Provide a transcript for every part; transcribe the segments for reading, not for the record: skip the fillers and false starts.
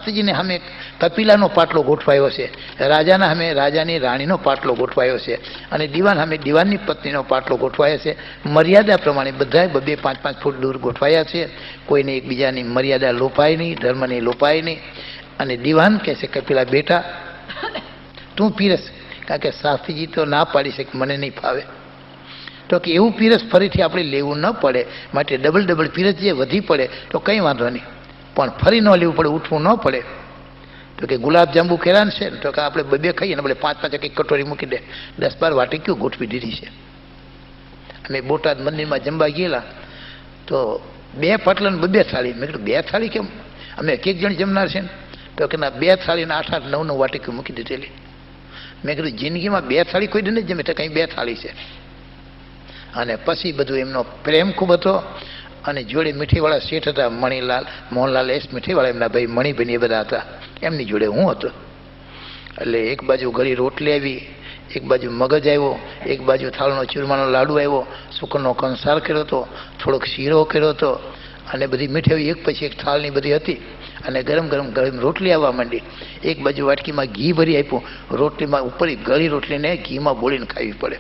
શાસ્ત્રીજીને સામે કપિલાનો પાટલો ગોઠવાયો છે, રાજાના સામે રાજાની રાણીનો પાટલો ગોઠવાયો છે, અને દીવાન સામે દીવાનની પત્નીનો પાટલો ગોઠવાયો છે. મર્યાદા પ્રમાણે બધાએ 2-5 ફૂટ દૂર ગોઠવાયા છે. કોઈને એકબીજાની મર્યાદા લોપાય નહીં, ધર્મની લોપાય નહીં. અને દીવાન કહે છે કપિલા બેટા તું પીરસ, કારણ કે શાસ્ત્રીજી તો ના પાડી છે કે મને નહીં ફાવે. તો કે એવું પીરસ ફરીથી આપણે લેવું ન પડે, માટે ડબલ પીરસ જે વધી પડે તો કંઈ વાંધો નહીં, પણ ફરી ન લેવું પડે, ઉઠવું ન પડે. તો કે ગુલાબજાંબુ ખેરાન છે ને, તો કે આપણે 2 ખાઈએ ને, આપણે 5 એક કટોરી મૂકી દે, 10-12 વાટકીઓ ગોઠવી દીધી છે. અમે બોટાદ મંદિરમાં જમવા ગયેલા તો 2 પાટલા ને 2 થાળી. મેં કીધું 2 થાળી કેમ, અમે એક જણ જમનાર છે ને? તો કે ના 2 થાળી ને 8-8, 9-9 વાટકીઓ મૂકી દીધેલી. મેં કીધું જિંદગીમાં 2 થાળી કોઈ દી નથી જમે, તો કંઈ 2 થાળી છે. અને પછી બધું એમનો પ્રેમ ખૂબ હતો. અને જોડે મીઠાઈવાળા શેઠ હતા, મણીલાલ, મોહનલાલ એસ મીઠાઈવાળા, એમના ભાઈ મણીભાઈ એ બધા હતા. એમની જોડે હું હતો. એટલે એક બાજુ ગળી રોટલી આવી, એક બાજુ મગજ આવ્યો, એક બાજુ થાળનો ચૂરમાનો લાડુ આવ્યો, સુકરનો કંસાર કર્યો હતો, થોડોક શીરો કર્યો હતો, અને બધી મીઠાઈ એક પછી એક થાળની બધી હતી. અને ગરમ રોટલી આવવા માંડી. એક બાજુ વાટકીમાં ઘી ભરી આપ્યું. રોટલીમાં ઉપર ગળી રોટલીને ઘીમાં બોળીને ખાવી પડે.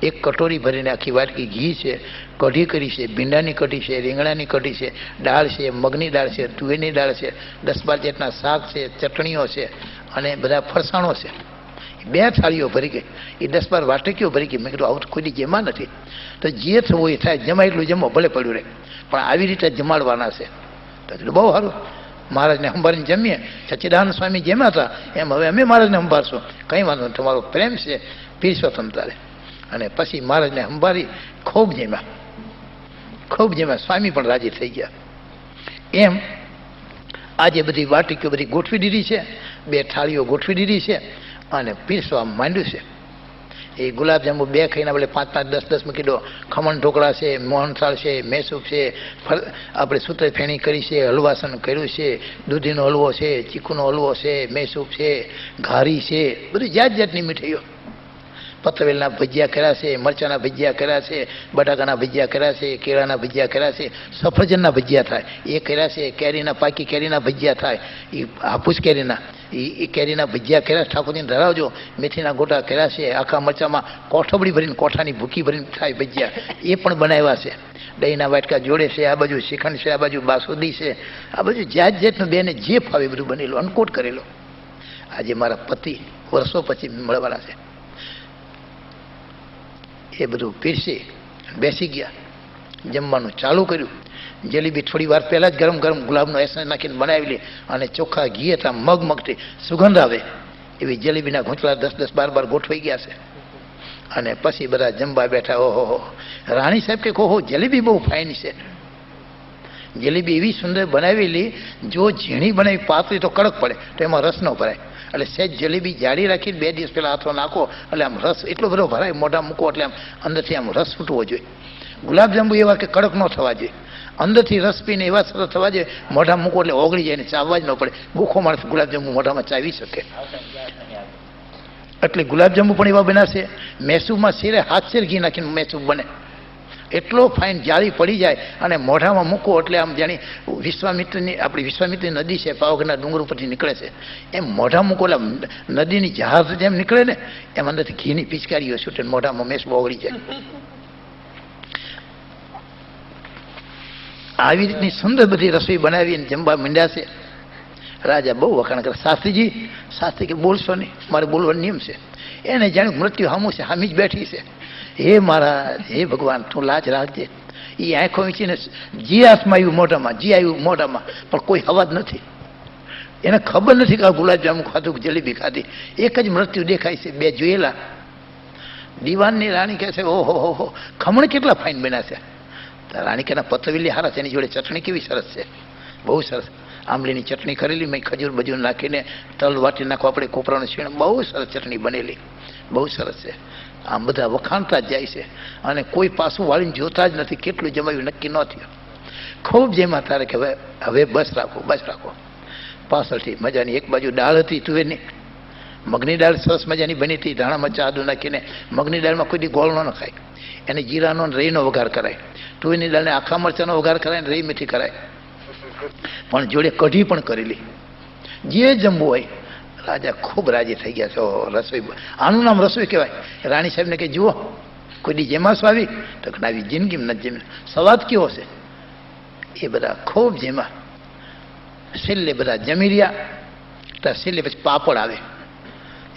એક કટોરી ભરીને આખી વાટકી ઘી છે, કઢી કરી છે, ભીંડાની કઢી છે, રીંગણાની કઢી છે, દાળ છે, મગની દાળ છે, તુવેરની દાળ છે, 10-12 જેટલા શાક છે, ચટણીઓ છે, અને બધા ફરસાણો છે. 2 થાળીઓ ભરી ગઈ, એ 10-12 વાટકીઓ ભરી ગઈ. મેં કીધું આવું કોઈ જેમાં નથી. તો જે થવું એ થાય, જમાય એટલું જમો, ભલે પડ્યું રહે, પણ આવી રીતે જમાડવાના છે. તો કીધું બહુ સારું, મહારાજને સંભાળીને જમીએ. સચ્ચિદાનંદ સ્વામી જેમ હતા એમ હવે અમે મહારાજને સંભાળશું, કંઈ વાંધો નહીં, તમારો પ્રેમ છે, પીરસો તમ તારે. અને પછી મહારાજને સંભાળી ખૂબ જેમાં સ્વામી પણ રાજી થઈ ગયા. એમ આજે બધી વાટકીઓ બધી ગોઠવી દીધી છે, 2 થાળીઓ ગોઠવી દીધી છે, અને પીરસવા માંડ્યું છે. એ ગુલાબજાંબુ 2 ખાઈને આપણે 5-5, 10-10 મૂકી દો. ખમણ ઢોકળા છે, મોહનથાળ છે, મેસૂપ છે, આપણે સૂત્ર ફેણી કરી છે, હલવાસન કર્યું છે, દૂધીનો હલવો છે, ચીકુનો હલવો છે, મેસૂપ છે, ઘારી છે, બધી જાતની મીઠાઈઓ. પતવેલના ભજીયા કર્યા છે, મરચાના ભજીયા કર્યા છે, બટાકાના ભજીયા કર્યા છે, કેળાના ભજીયા કર્યા છે, સફરજનના ભજીયા થાય એ કર્યા છે, કેરીના પાકી કેરીના ભજીયા થાય, એ હાફૂસ કેરીના એ કેરીના ભજીયા કર્યા. ઠાકોરજીને ધરાવજો. મેથીના ગોટા કર્યા છે, આખા મરચામાં કોઠબડી ભરીને, કોઠાની ભૂકી ભરીને થાય ભજીયા, એ પણ બનાવ્યા છે. દહીંના વાટકા જોડે છે, આ બાજુ શ્રીખંડ છે, આ બાજુ બાસુદી છે, આ બાજુ જાતનું બેને જે ફાવે બધું બનેલું, અન્નકૂટ કરેલો. આજે મારા પતિ વર્ષો પછી મળવાના છે. એ બધું પીરસી બેસી ગયા, જમવાનું ચાલુ કર્યું. જલેબી થોડી વાર પહેલાં જ ગરમ ગુલાબનો એસેન્સ નાખીને બનાવેલી, અને ચોખ્ખા ઘી હતા, મગમગથી સુગંધ આવે એવી જલેબીના ઘૂંચલા 10-10, 12 ગોઠવાઈ ગયા છે. અને પછી બધા જમવા બેઠા. ઓહો, રાણી સાહેબ કે ઓહો જલેબી બહુ ફાઇન છે. જલેબી એવી સુંદર બનાવેલી, જો ઝીણી બનાવી પાતળી તો કડક પડે, તો એમાં રસ ન ભરાય. એટલે સહેજ જલેબી જાડી રાખીને 2 દિવસ પહેલાં હાથો નાખો એટલે આમ રસ એટલો બધો ભરાય, મોઢા મૂકો એટલે આમ અંદરથી આમ રસ છૂટવો જોઈએ. ગુલાબજાંબુ એવા કે કડક ન થવા જોઈએ, અંદરથી રસ પીને એવા સરસ થવા જોઈએ, મોઢા મૂકો એટલે ઓગળી જાય ને ચાવવા જ ન પડે. ભૂખો માણસ ગુલાબજાંબુ મોઢામાં ચાવી શકે. એટલે ગુલાબજાંબુ પણ એવા બનાવશે. મેસૂબમાં શેરે 7 શેર ઘી નાખીને મેસૂબ બને, એટલો ફાઇન જાળી પડી જાય, અને મોઢામાં મૂકો એટલે આમ જાણી આપણી વિશ્વામિત્રની નદી છે, પાવાગઢના ડુંગર ઉપરથી નીકળે છે, એમ મોઢા મૂકો એટલે નદીની જહાજ જેમ નીકળે ને એમ અંદરથી ઘીની પિચકારીઓ છૂટે, મોઢામાં મેસ ઓગળી જાય. આવી રીતની સુંદર બધી રસોઈ બનાવીને જમવા માંડ્યા છે. રાજા બહુ વખાણ કરે. શાસ્ત્રી કે બોલશો નહીં, મારે બોલવાનો નિયમ છે. એને જાણ્યું મૃત્યુ સામું છે, સામી જ બેઠી છે. હે મહારાજ, હે ભગવાન, તું લાજ રાખજે. એ આંખો વીંચીને જી હાથમાં આવ્યું મોઢામાં, જી આવ્યું મોઢામાં, પણ કોઈ અવાજ નથી. એને ખબર નથી કે આ ગુલાબજાંબુ ખાધું કે જલેબી ખાધી. એક જ મૃત્યુ દેખાય છે, 2 જોયેલા. દીવાનની રાણી કહે છે ઓહો ખમણ કેટલા ફાઇન બન્યા છે. રાણી કે પતવેલી હારા છે, એની જોડે ચટણી કેવી સરસ છે, બહુ સરસ. આંબલીની ચટણી કરેલી, મેં ખજૂર બજૂર નાખીને તલ વાટી નાખો, આપણે કોપરાનું છીણ, બહુ સરસ ચટણી બનેલી, બહુ સરસ છે. આમ બધા વખાણતા જ જાય છે, અને કોઈ પાછું વાળીને જોતા જ નથી. કેટલું જમાયું નક્કી ન થયું. ખૂબ જેમાં તારે કે હવે બસ રાખો. પાછળથી મજાની એક બાજુ દાળ હતી તુવેરની, મગની દાળ સરસ મજાની બની હતી, ધાણા મરચાં આદું નાખીને. મગની દાળમાં કોઈ દી ગોળ ન ખાય, એને જીરાનો રહીનો વઘાર કરાય. તુવેરની દાળને આખા મરચાંનો વઘાર કરાય ને રહી મીઠી કરાય. પણ જોડે કઢી પણ કરેલી, જે જમવું હોય. રાજા ખૂબ રાજી થઈ ગયા છો રસોઈ, આનું નામ રસોઈ કહેવાય. રાણી સાહેબને કે જુઓ કોઈ દી જેમાસ આવી તો આવી જિંદગીમાં નથી જેમ, સ્વાદ કેવો છે. એ બધા ખૂબ જેમાં છેલ્લે બધા જમી રહ્યા. તો છેલ્લે પછી પાપડ આવે.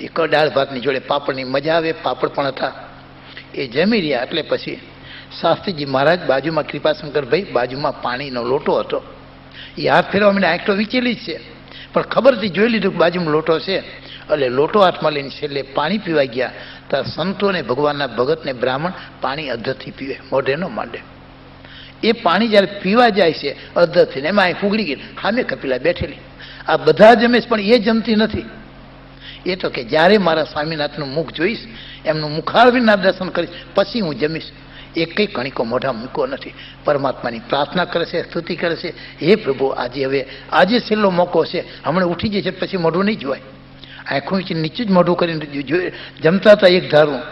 એ દાળ ભાતની જોડે પાપડની મજા આવે, પાપડ પણ હતા. એ જમી રહ્યા એટલે પછી શાસ્ત્રીજી મહારાજ બાજુમાં, કૃપાશંકરભાઈ બાજુમાં પાણીનો લોટો હતો. એ હાથ ફેરવા મને આંખ તો વિચેલી જ છે, પણ ખબરથી જોઈ લીધું કે બાજુમાં લોટો છે. એટલે લોટો હાથમાં લઈને છેલ્લે પાણી પીવા ગયા. તો સંતો ને ભગવાનના ભગતને બ્રાહ્મણ પાણી અધ્ધરથી પીવે, મોઢે ન માંડે. એ પાણી જ્યારે પીવા જાય છે અધ્ધરથી, એમાં અહીં ફૂગડી ગઈ. સામે કપિલા બેઠેલી. આ બધા જમે છે પણ એ જમતી નથી. એ તો કે જ્યારે મારા સ્વામીનાથનું મુખ જોઈશ, એમનું મુખારવિંદના દર્શન કરીશ, પછી હું જમીશ. એ કંઈ કણીકો મોઢા મૂકો નથી. પરમાત્માની પ્રાર્થના કરે છે, સ્તુતિ કરે છે. હે પ્રભુ, આજે છેલ્લો મોકો છે, હમણાં ઉઠી જશે પછી મોઢું નહીં જોવાય. આંખો નીચે જ મોઢું કરીને જમતા હતા એક ધારું.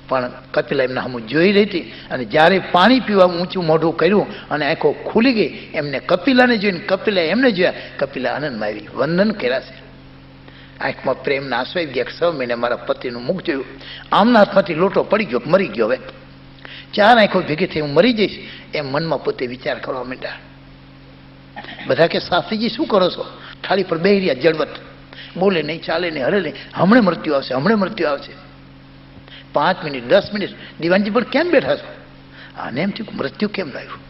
પણ કપિલા એમના હમું જોઈ રહી હતી. અને જ્યારે પાણી પીવા ઊંચું મોઢું કર્યું અને આંખો ખુલી ગઈ, એમને કપિલાને જોઈને કપિલા એમને જોયા. કપિલા આનંદમાં આવી વંદન કર્યા છે. આંખમાં પ્રેમના આંસુ આવી ગયા. 6 મહિને મારા પતિનું મુખ જોયું. આમના હાથમાંથી લોટો પડી ગયો, મરી ગયો. હવે 4 આંખો ભેગી થઈ હું મરી જઈશ એમ મનમાં પોતે વિચાર કરવા માંડ્યા. બધા કે શાસ્ત્રીજી શું કરો છો? થાળી પર બેહી રહ્યા જળવત, બોલે નહીં, ચાલે નહીં, હરે નહીં. હમણાં મૃત્યુ આવશે, હમણાં મૃત્યુ આવશે. 5 મિનિટ 10 મિનિટ દીવાનજી પર કેમ બેઠા છો? આને એમ થયું મૃત્યુ કેમ લાવ્યું?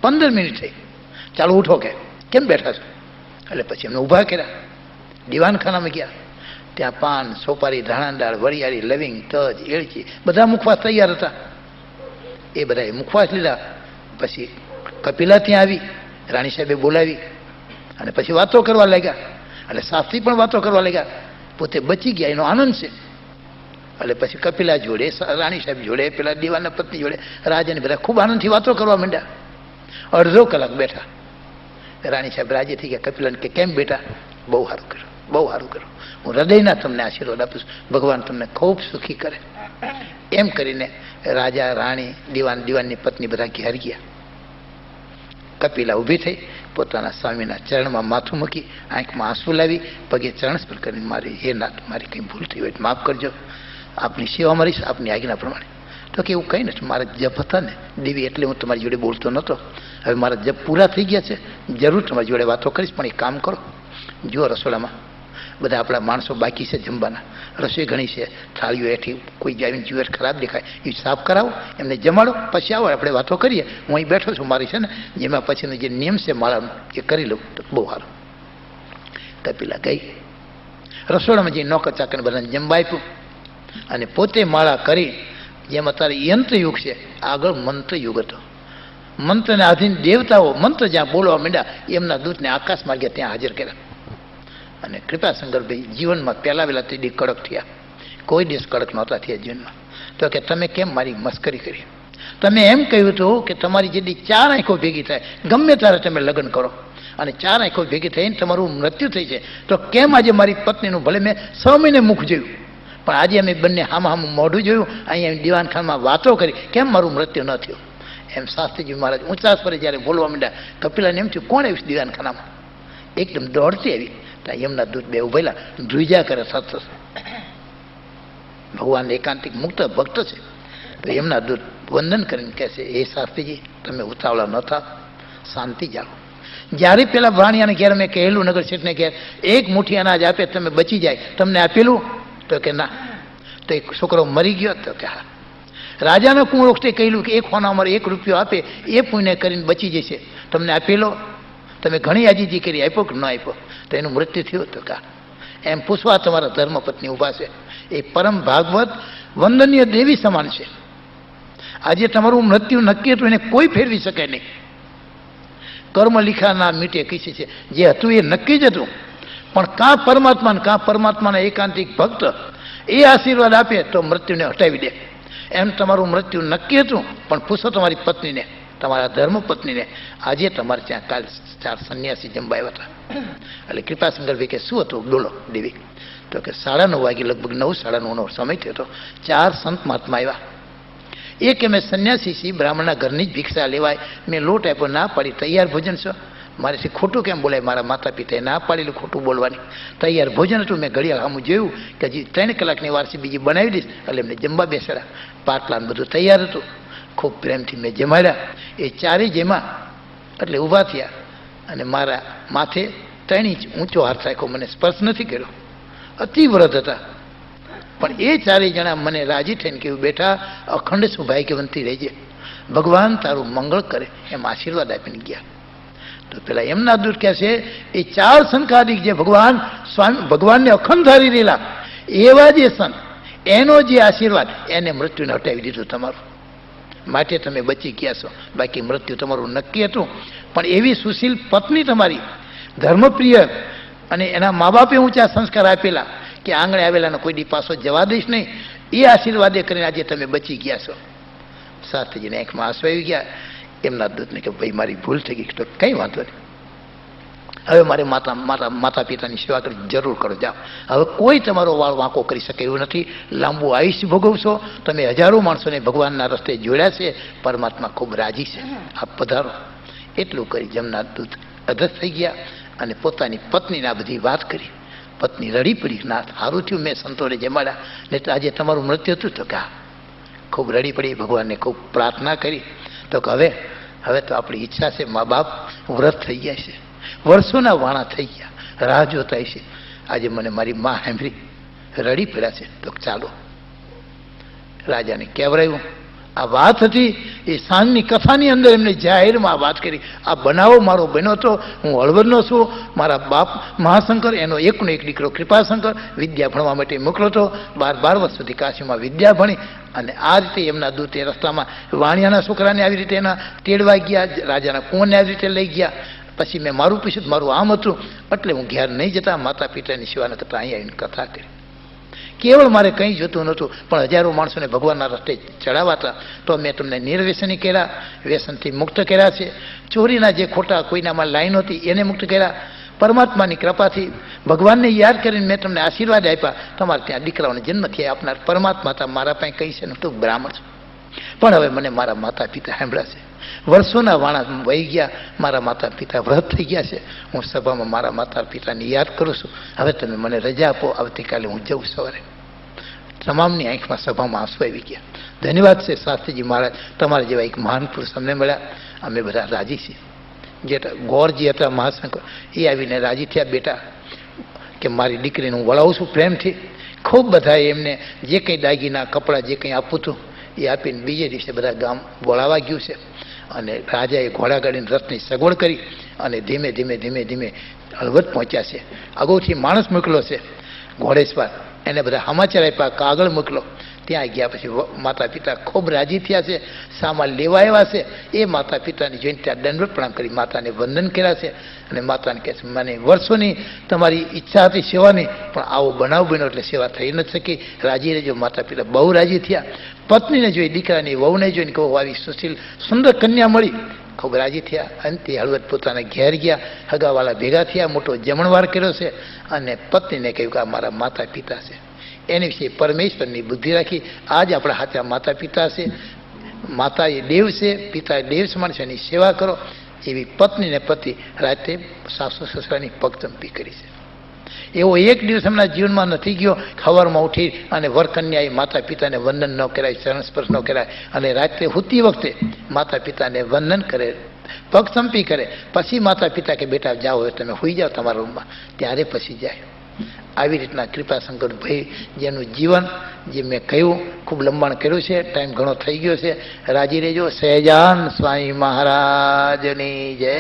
15 મિનિટ થઈ, ચાલો ઉઠો, કેમ બેઠા છો? એટલે પછી એમને ઊભા કર્યા. દીવાનખાનામાં ગયા. ત્યાં પાન, સોપારી, ધાણા દાળ, વરિયાળી, લવિંગ, તજ, એળચી બધા મુખવાસ તૈયાર હતા. એ બધાએ મુખવાસ લીધા. પછી કપિલા ત્યાં આવી, રાણી સાહેબે બોલાવી અને પછી વાતો કરવા લાગ્યા. એટલે શાસ્ત્રી પણ વાતો કરવા લાગ્યા. પોતે બચી ગયા એનો આનંદ છે. એટલે પછી કપિલા જોડે, રાણી સાહેબ જોડે, પેલા દીવાનના પત્ની જોડે, રાજાને બધા ખૂબ આનંદથી વાતો કરવા માંડ્યા. અડધો કલાક બેઠા. રાણી સાહેબ રાજી થઈ ગયા. કપિલાને કે કેમ બેટા? બહુ સારું કર્યું, બહુ સારું કર્યું. હું હૃદયના તમને આશીર્વાદ આપું છું. ભગવાન તમને ખૂબ સુખી કરે. એમ કરીને રાજા, રાણી, દીવાનની પત્ની બધા ઘેર ગયા. કપિલા ઊભી થઈ પોતાના સ્વામીના ચરણમાં માથું મૂકી, આંખમાં આંસુ લાવી, પગે ચરણ સ્પર્શ કરીને મારી, હે નાથ, મારી કંઈ ભૂલ થઈ હોય માફ કરજો, આપની સેવા મારીશ, આપની આજ્ઞા પ્રમાણે. તો કે એવું કંઈ નથી, મારા જપ હતા ને દેવી, એટલે હું તમારી જોડે બોલતો નહોતો. હવે મારા જપ પૂરા થઈ ગયા છે, જરૂર તમારી જોડે વાતો કરીશ. પણ એક કામ કરો, જુઓ રસોડામાં બધા આપણા માણસો બાકી છે જમવાના, રસોઈ ઘણી છે, થાળીઓ એઠી કોઈ જાવીને જુએ ખરાબ દેખાય, એ સાફ કરાવો, એમને જમાડો, પછી આવો આપણે વાતો કરીએ. હું અહીં બેઠો છું, મારી છે ને જેમાં પછીનો જે નિયમ છે માળાનો એ કરી લઉં તો બહુ સારું. કપિલા ગઈ રસોડામાં જઈ નોકર ચાકરને બધાને જમવા આપ્યું અને પોતે માળા કરી. જેમ અત્યારે યંત્રયુગ છે, આગળ મંત્રયુગ હતો. મંત્રને આધીન દેવતાઓ મંત્ર જ્યાં બોલવા માંડ્યા, એમના દૂતને આકાશ માર્ગે ત્યાં હાજર કર્યા. અને કૃપાશંકરભાઈ જીવનમાં પહેલા વહેલા તે દી કડક થયા. કોઈ દિવસ કડક નહોતા થયા જીવનમાં. તો કે તમે કેમ મારી મસ્કરી કરી? તમે એમ કહ્યું હતું કે તમારી જેટલી 4 આંખો ભેગી થાય ગમે ત્યારે તમે લગ્ન કરો, અને 4 આંખો ભેગી થઈને તમારું મૃત્યુ થઈ છે. તો કેમ આજે મારી પત્નીનું, ભલે મેં 6 મહિને મુખ જોયું, પણ આજે અમે બંને હામ મોઢું જોયું, અહીંયા દીવાનખાનામાં વાતો કરી, કેમ મારું મૃત્યુ ન થયું? એમ શાસ્ત્રીજી મહારાજ ઊંચા સ્વરે જ્યારે બોલવા માંડ્યા, કપિલાને એમ થયું કોણ આવ્યું દીવાનખાનામાં? એકદમ દોડતી આવી. ત્યાં એમના દૂત બે ઉભેલા ધ્રુજા કરે સતત. ભગવાન એકાંતિક મુક્ત ભક્ત છે. તો એમના દૂત વંદન કરીને કહે છે, એ શાસ્ત્રીજી તમે ઉતાવળા ન થાવ, શાંતિ જાળવો. જ્યારે પેલા ભાણિયાને ઘેર મેં કહેલું, નગર શેઠને ઘેર, એક મુઠ્ઠી અનાજ આપે તમે બચી જાય, તમને આપેલું? તો કે ના. તો એક છોકરો મરી ગયો? તો કે હા. રાજાના કુંવરોક્ષે કહેલું કે 1 હોના અમારે 1 રૂપિયો આપે એ પુણ્ય કરીને બચી જશે, તમને આપેલો? તમે ઘણી આજીજી કરી, આપ્યો કે ન આપ્યો? તો એનું મૃત્યુ થયું? તો કા. એમ પૂછવા તમારા ધર્મપત્ની ઊભા છે. એ પરમ ભાગવત વંદનીય દેવી સમાન છે. આજે તમારું મૃત્યુ નક્કી હતું, એને કોઈ ફેરવી શકે નહીં. કર્મ લીખા ના મીટે કીસી છે. જે હતું એ નક્કી જ હતું. પણ કાં પરમાત્માના એકાંતિક ભક્ત એ આશીર્વાદ આપે તો મૃત્યુને હટાવી દે. એમ તમારું મૃત્યુ નક્કી હતું, પણ પૂછો તમારી પત્નીને, તમારા ધર્મપત્નીને, આજે તમારે ત્યાં કાલ 4 સંન્યાસી જમવા આવ્યા હતા. એટલે કૃપાશંકરભાઈ કે શું હતું બોલો દેવી? તો કે 9:30 વાગે, લગભગ 9, 9:30નો સમય થયો હતો. 4 સંત મહાત્મા આવ્યા. એક મેં સંન્યાસી છીએ, બ્રાહ્મણના ઘરની જ ભિક્ષા લેવાય, મેં લોટ આપ્યો, ના પાડી, તૈયાર ભોજન છો. મારેથી ખોટું કેમ બોલાય? મારા માતા પિતાએ ના પાડેલું ખોટું બોલવાની. તૈયાર ભોજન હતું. મેં ઘડિયાળ સામું જોયું કે હજી 3 કલાકની વાર છે, બીજી બનાવી દઈશ. એટલે એમને જમવા બેસાડ્યા. પાટલાને બધું તૈયાર હતું. ખૂબ પ્રેમથી મેં જમાડ્યા. એ ચારેય જેમાં એટલે ઊભા થયા અને મારા માથે 3 ઇંચ ઊંચો હાથ રાખ્યો. મને સ્પર્શ નથી કર્યો. અતિ વ્રત હતા. પણ એ ચારેય જણા મને રાજી થઈને કહ્યું, બેટા અખંડ સૌભાગ્યવંતી રહેજે, ભગવાન તારું મંગળ કરે, એમ આશીર્વાદ આપીને ગયા. તો પેલા એમના દૂત કહે છે, એ 4 સંકાદિક જે ભગવાન સ્વામી ભગવાનને અખંડ ધારી રહેલા એવા જે સંત, એનો જે આશીર્વાદ, એને મૃત્યુને હટાવી દીધું તમારું. માટે તમે બચી ગયા છો. બાકી મૃત્યુ તમારું નક્કી હતું. પણ એવી સુશીલ પત્ની તમારી, ધર્મપ્રિય, અને એના મા બાપે ઊંચા સંસ્કાર આપેલા કે આંગણે આવેલાનો કોઈ દી પાછો જવા દઈશ નહીં, એ આશીર્વાદે કરીને આજે તમે બચી ગયા છો. શાસ્ત્રીજીને આંખમાં આંસુ આવી ગયા. એમના દૂતને કે ભાઈ મારી ભૂલ થઈ ગઈ. તો કંઈ વાંધો નહીં, હવે મારે માતા પિતાની સેવા કરી જરૂર કરો, જાઓ. હવે કોઈ તમારો વાળ વાંકો કરી શકે એવું નથી. લાંબુ આયુષ્ય ભોગવશો. તમે હજારો માણસોને ભગવાનના રસ્તે જોડ્યા છે. પરમાત્મા ખૂબ રાજી છે. આપ પધારો. એટલું કરી જમનાથ દૂત અધસ્થ થઈ ગયા અને પોતાની પત્નીને આ બધી વાત કરી. પત્ની રડી પડી, નાથ સારું થયું મેં સંતોને જમાડ્યા, નહીં તો આજે તમારું મૃત્યુ હતું. તો કે ખૂબ રડી પડી, ભગવાનને ખૂબ પ્રાર્થના કરી. તો કે હવે તો આપણી ઈચ્છા છે, મા બાપ વ્રત થઈ ગયા છે, વર્ષોના વાણા થઈ ગયા, રાહ જોતા છે. આજે મને મારી મા સાંભળી રડી પડ્યા છે. તો ચાલો. રાજાને કહેવરાયું. આ વાત હતી એ સાંજની કથાની અંદર એમને જાહેરમાં આ વાત કરી. આ બનાવો મારો બન્યો હતો. હું હળવદનો છું. મારા બાપ મહાશંકર, એનો એકનો એક દીકરો કૃપાશંકર વિદ્યા ભણવા માટે મોકલો હતો. 12 વર્ષ સુધી કાશીમાં વિદ્યા ભણી. અને આ રીતે એમના દૂતે રસ્તામાં વાણિયાના છોકરાને આવી રીતે એના તેડવા ગયા, રાજાના કુંવરને આવી રીતે લઈ ગયા. પછી મેં મારું પૂછ્યું, મારું આમ હતું, એટલે હું ઘેર નહીં જતા, માતા પિતાની સેવા ન કરતા અહીંયા આવીને કથા કરી. કેવળ મારે કંઈ જોતું નહોતું, પણ હજારો માણસોને ભગવાનના રસ્તે ચડાવાતા. તો મેં તમને નિર્વ્યસની કર્યા, વ્યસનથી મુક્ત કર્યા છે. ચોરીના જે ખોટા કોઈનામાં લાઈન હતી એને મુક્ત કર્યા. પરમાત્માની કૃપાથી ભગવાનને યાદ કરીને મેં તમને આશીર્વાદ આપ્યા. તમારે ત્યાં દીકરાઓને જન્મ થયા આપનાર પરમાત્મા હતા. મારા પાસે કહી છે ને, તું બ્રાહ્મણ છું. પણ હવે મને મારા માતા પિતા સાંભળ્યા છે. વર્ષોના વાણા વહી ગયા. મારા માતા પિતા વ્રત થઈ ગયા છે. હું સભામાં મારા માતા પિતાને યાદ કરું છું. હવે તમે મને રજા આપો, આવતીકાલે હું જઉં સવારે. તમામની આંખમાં સભામાં આંસુ આવી ગયા. ધન્યવાદ છે શાસ્ત્રીજી મહારાજ, તમારા જેવા એક મહાન પુરુષ અમને મળ્યા. અમે બધા રાજી છીએ. જે ગોરજી હતા મહાશંકર, એ આવીને રાજી થયા. બેટા કે મારી દીકરીને હું વળાવું છું પ્રેમથી. ખૂબ બધાએ એમને જે કંઈ દાગીના કપડાં જે કંઈ આપવું હતું એ આપીને બીજે દિવસે બધા ગામ બોલાવા ગયું છે. અને રાજાએ ઘોડાગાડીને રથની સગવડ કરી અને ધીમે ધીમે ધીમે ધીમે હળવદ પહોંચ્યા છે. અગાઉથી માણસ મોકલો છે ઘોડેશ્વર, એને બધા સમાચાર આપ્યા, કાગળ મોકલો. ત્યાં ગયા પછી માતા પિતા ખૂબ રાજી થયા છે. સામાન લેવા આવ્યા છે. એ માતા પિતાની જોઈને ત્યાં દંડવત પ્રણામ કરી માતાને વંદન કર્યા છે. અને માતાને કહે છે, મને વર્ષોની તમારી ઈચ્છા હતી સેવાની, પણ આવો બનાવ બન્યો એટલે સેવા થઈ નથી શકી. રાજી રહેજો. માતા પિતા બહુ રાજી થયા. પત્નીને જોઈ, દીકરાની વહુને જોઈને કહો આવી સુશીલ સુંદર કન્યા મળી. ખૂબ રાજી થયા. અંતે હળવદ પોતાના ઘેર ગયા. હગાવાલા ભેગા થયા. મોટો જમણવાર કર્યો છે. અને પત્નીને કહ્યું કે આ મારા માતા પિતા છે. એની વિશે પરમેશ્વરની બુદ્ધિ રાખી. આજ આપણા હાથે માતા પિતા છે. માતા એ દેવ છે, પિતા એ દેવ સમાન છે. એની સેવા કરો. એવી પત્નીને પતિ રાતે સાસુ સસરાની પગચંપી કરી છે. એવો એક દિવસ એમના જીવનમાં નથી ગયો સવારમાં ઉઠી અને વરકન્યાએ માતા પિતાને વંદન ન કરાય, ચરણ સ્પર્શ ન કરાય. અને રાત્રે સૂતી વખતે માતા પિતાને વંદન કરે, પગચંપી કરે. પછી માતા પિતા કે બેટા જાઓ, હવે તમે સૂઈ જાઓ તમારા રૂમમાં. ત્યારે પછી જાય. આવી રીતના કૃપાશંકર ભાઈ જેનું જીવન જે મેં કહ્યું ખૂબ લંબાણ કર્યું છે. ટાઈમ ઘણો થઈ ગયો છે. રાજી રહેજો. સહેજાન સ્વામી મહારાજની જય.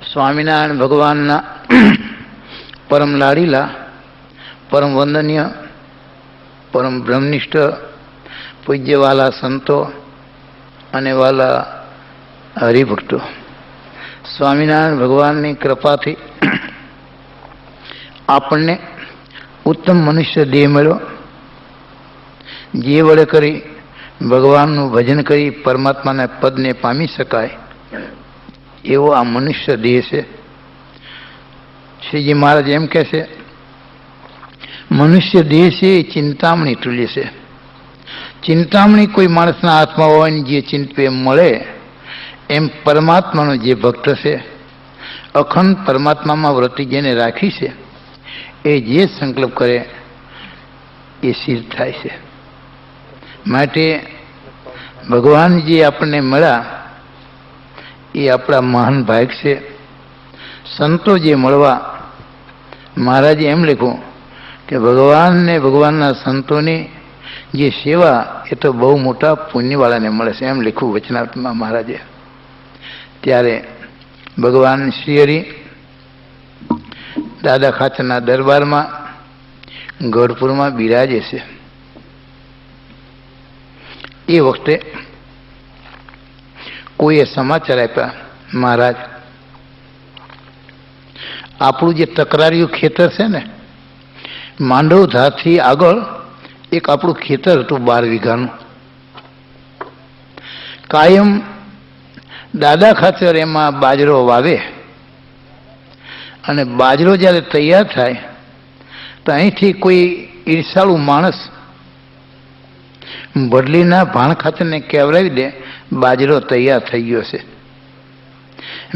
સ્વામિનારાયણ ભગવાનના પરમ લાડીલા, પરમ વંદનીય, પરમ બ્રહ્મનિષ્ઠ પૂજ્યવાલા સંતો અને વાલા હરિભક્તો, સ્વામિનારાયણ ભગવાનની કૃપાથી આપણને ઉત્તમ મનુષ્ય દેહ મળ્યો. જે વડે કરી ભગવાનનું ભજન કરી પરમાત્માના પદને પામી શકાય એવો આ મનુષ્ય દેહ છે. શ્રીજી મહારાજ એમ કહે છે, મનુષ્ય દેહ છે એ ચિંતામણી તુલ્ય છે. ચિંતામણી કોઈ માણસના હાથમાં હોય ને જે ચિંતવે મળે, એમ પરમાત્માનો જે ભક્ત છે અખંડ પરમાત્મામાં વૃત્તિ જેને રાખી છે એ જે સંકલ્પ કરે એ સિદ્ધ થાય છે. માટે ભગવાન જે આપણને મળ્યા એ આપણા મહાન ભાગ છે. સંતો જે મળવા, મહારાજે એમ લખ્યું કે ભગવાનને ભગવાનના સંતોની જે સેવા એ તો બહુ મોટા પુણ્યવાળાને મળે છે, એમ લખ્યું વચનામૃતમાં મહારાજે. ત્યારે ભગવાન શ્રી હરિ દાદા ખાચરના દરબારમાં ગઢપુરમાં બિરાજે છે. એ વખતે કોઈએ સમાચાર આપ્યા, મહારાજ આપણું જે તકરારીયું ખેતર છે ને, માંડવધાથી આગળ એક આપણું ખેતર હતું 12 વીઘાનું. કાયમ દાદા ખાચર એમાં બાજરો વાવે અને બાજરો જ્યારે તૈયાર થાય તો અહીંથી કોઈ ઈર્ષાળુ માણસ બદલીના ભાણ ખાચરને કહેવરાવી દે બાજરો તૈયાર થઈ ગયો છે.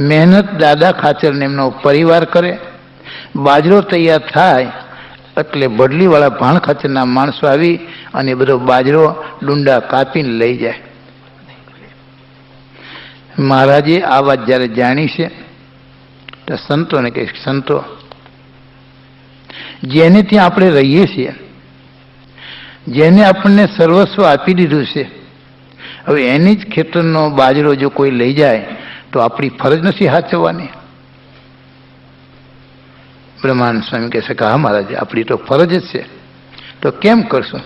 મહેનત દાદા ખાચરને એમનો પરિવાર કરે, બાજરો તૈયાર થાય એટલે બદલીવાળા ભાણ ખાચરના માણસો આવી અને બધો બાજરો ડુંડા કાપીને લઈ જાય. મહારાજે આ વાત જ્યારે જાણી છે તો સંતોને કહે, સંતો જેને ત્યાં આપણે રહીએ છીએ, જેને આપણને સર્વસ્વ આપી દીધું છે, હવે એની જ ખેતરનો બાજરો જો કોઈ લઈ જાય તો આપણી ફરજ નથી સાચવવાની? બ્રહ્માનંદ સ્વામી કહે છે કે હા મહારાજ, આપણી તો ફરજ જ છે. તો કેમ કરશું?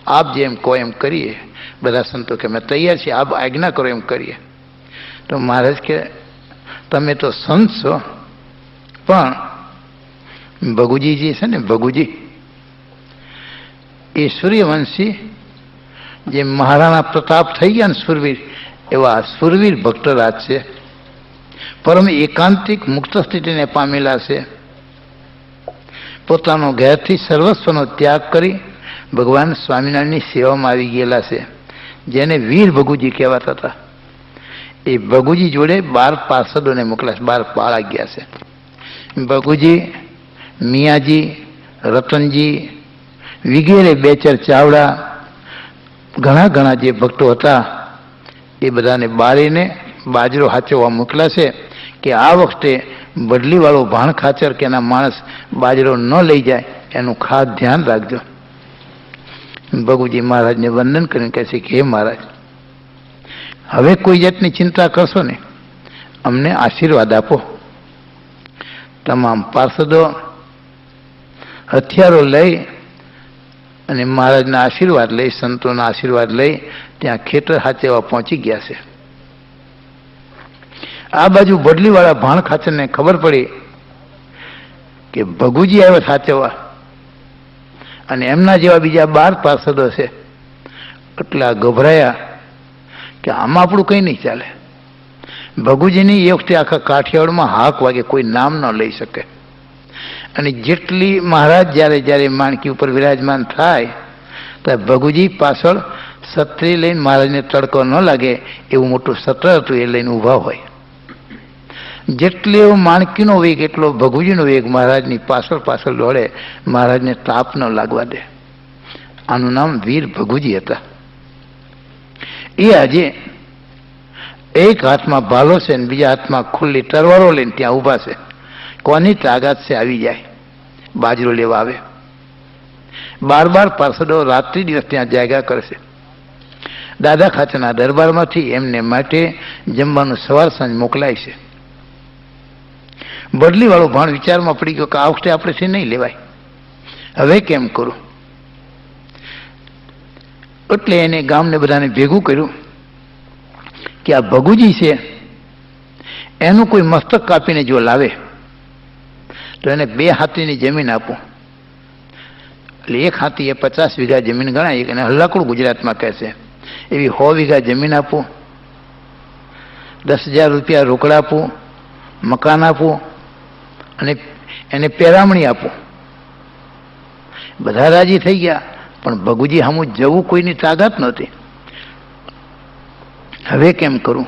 આપ જેમ કહો એમ કરીએ. બધા સંતો કે અમે તૈયાર છીએ, આપ આજ્ઞા કરો એમ કરીએ. તો મહારાજ કે તમે તો સંત છો, પણ ભગુજી જે છે ને, ભગુજી એ સૂર્યવંશી જે મહારાણા પ્રતાપ થઈ ગયા ને સુરવીર, એવા સુરવીર ભક્તરાજ છે. પરમ એકાંતિક મુક્ત સ્થિતિને પામેલા છે. પોતાનો ઘેરથી સર્વસ્વનો ત્યાગ કરી ભગવાન સ્વામિનારાયણની સેવામાં આવી ગયેલા છે, જેને વીર ભગુજી કહેવાતા હતા. એ ભગુજી જોડે 12 પાર્ષદોને મોકલ્યા છે, 12 પાળા ગયા છે. ભગુજી, મિયાજી, રતનજી વગેરે, 2-4 ચાવડા, ઘણા જે ભક્તો હતા એ બધાને બારીને બાજરો હાચવવા મોકલ્યા છે કે આ વખતે બદલીવાળો ભાણ ખાચર કે એના માણસ બાજરો ન લઈ જાય એનું ખાસ ધ્યાન રાખજો. ભગુજી મહારાજને વંદન કરીને કહે છે કે હે મહારાજ, હવે કોઈ જાતની ચિંતા કરશો ને, અમને આશીર્વાદ આપો. તમામ પાર્ષદો હથિયારો લઈ અને મહારાજના આશીર્વાદ લઈ, સંતોના આશીર્વાદ લઈ ત્યાં ખેતર હાચવવા પહોંચી ગયા છે. આ બાજુ બદલીવાળા ભાણ ખાચરને ખબર પડી કે ભગુજી આવ્યા સાચવવા અને એમના જેવા બીજા 12 પાર્ષદો છે. એટલા ગભરાયા કે આમાં આપણું કંઈ નહીં ચાલે. ભગુજીની એ વખતે આખા કાઠિયાવાડમાં હાક વાગે, કોઈ નામ ન લઈ શકે. અને જેટલી મહારાજ જ્યારે માણકી ઉપર વિરાજમાન થાય તો ભગુજી પાછળ સત્રી લઈને મહારાજને તડકો ન લાગે એવું મોટું સત્ર હતું, એ લઈને ઊભા હોય. જેટલો માણકીનો વેગ એટલો ભગુજીનો વેગ મહારાજની પાછળ દોડે, મહારાજને તાપ ન લાગવા દે. આનું નામ વીર ભગુજી હતા. એ આજે એક હાથમાં ભાલો છે ને બીજા હાથમાં ખુલ્લી તરવારો લઈને ત્યાં ઊભા છે. કોની તાકાત છે આવી જાય, બાજરો લેવા આવે. 12 પાર્ષદો રાત્રિ દિવસ ત્યાં જાગ્યા કરશે. દાદા ખાચરના દરબારમાંથી એમને માટે જમવાનું સવાર સાંજ મોકલાય છે. બદલીવાળો ભાણ વિચારમાં પડી ગયો કે આ વખતે આપણેથી નહીં લેવાય, હવે કેમ કરું? એટલે એને ગામને બધાને ભેગું કર્યું કે આ ભગુજી છે એનું કોઈ મસ્તક કાપીને જો લાવે તો એને 2 હાથીની જમીન આપું. એટલે 1 હાથી એ 50 વીઘા જમીન ગણાય, અને હલ્લાકુડ ગુજરાતમાં કહે છે એવી 100 વીઘા જમીન આપું, 10,000 રૂપિયા રોકડા આપું, મકાન આપું અને એને પેરામણી આપું. બધા રાજી થઈ ગયા, પણ ભગુજી સામું જવું કોઈની તાકાત નહોતી. હવે કેમ કરું?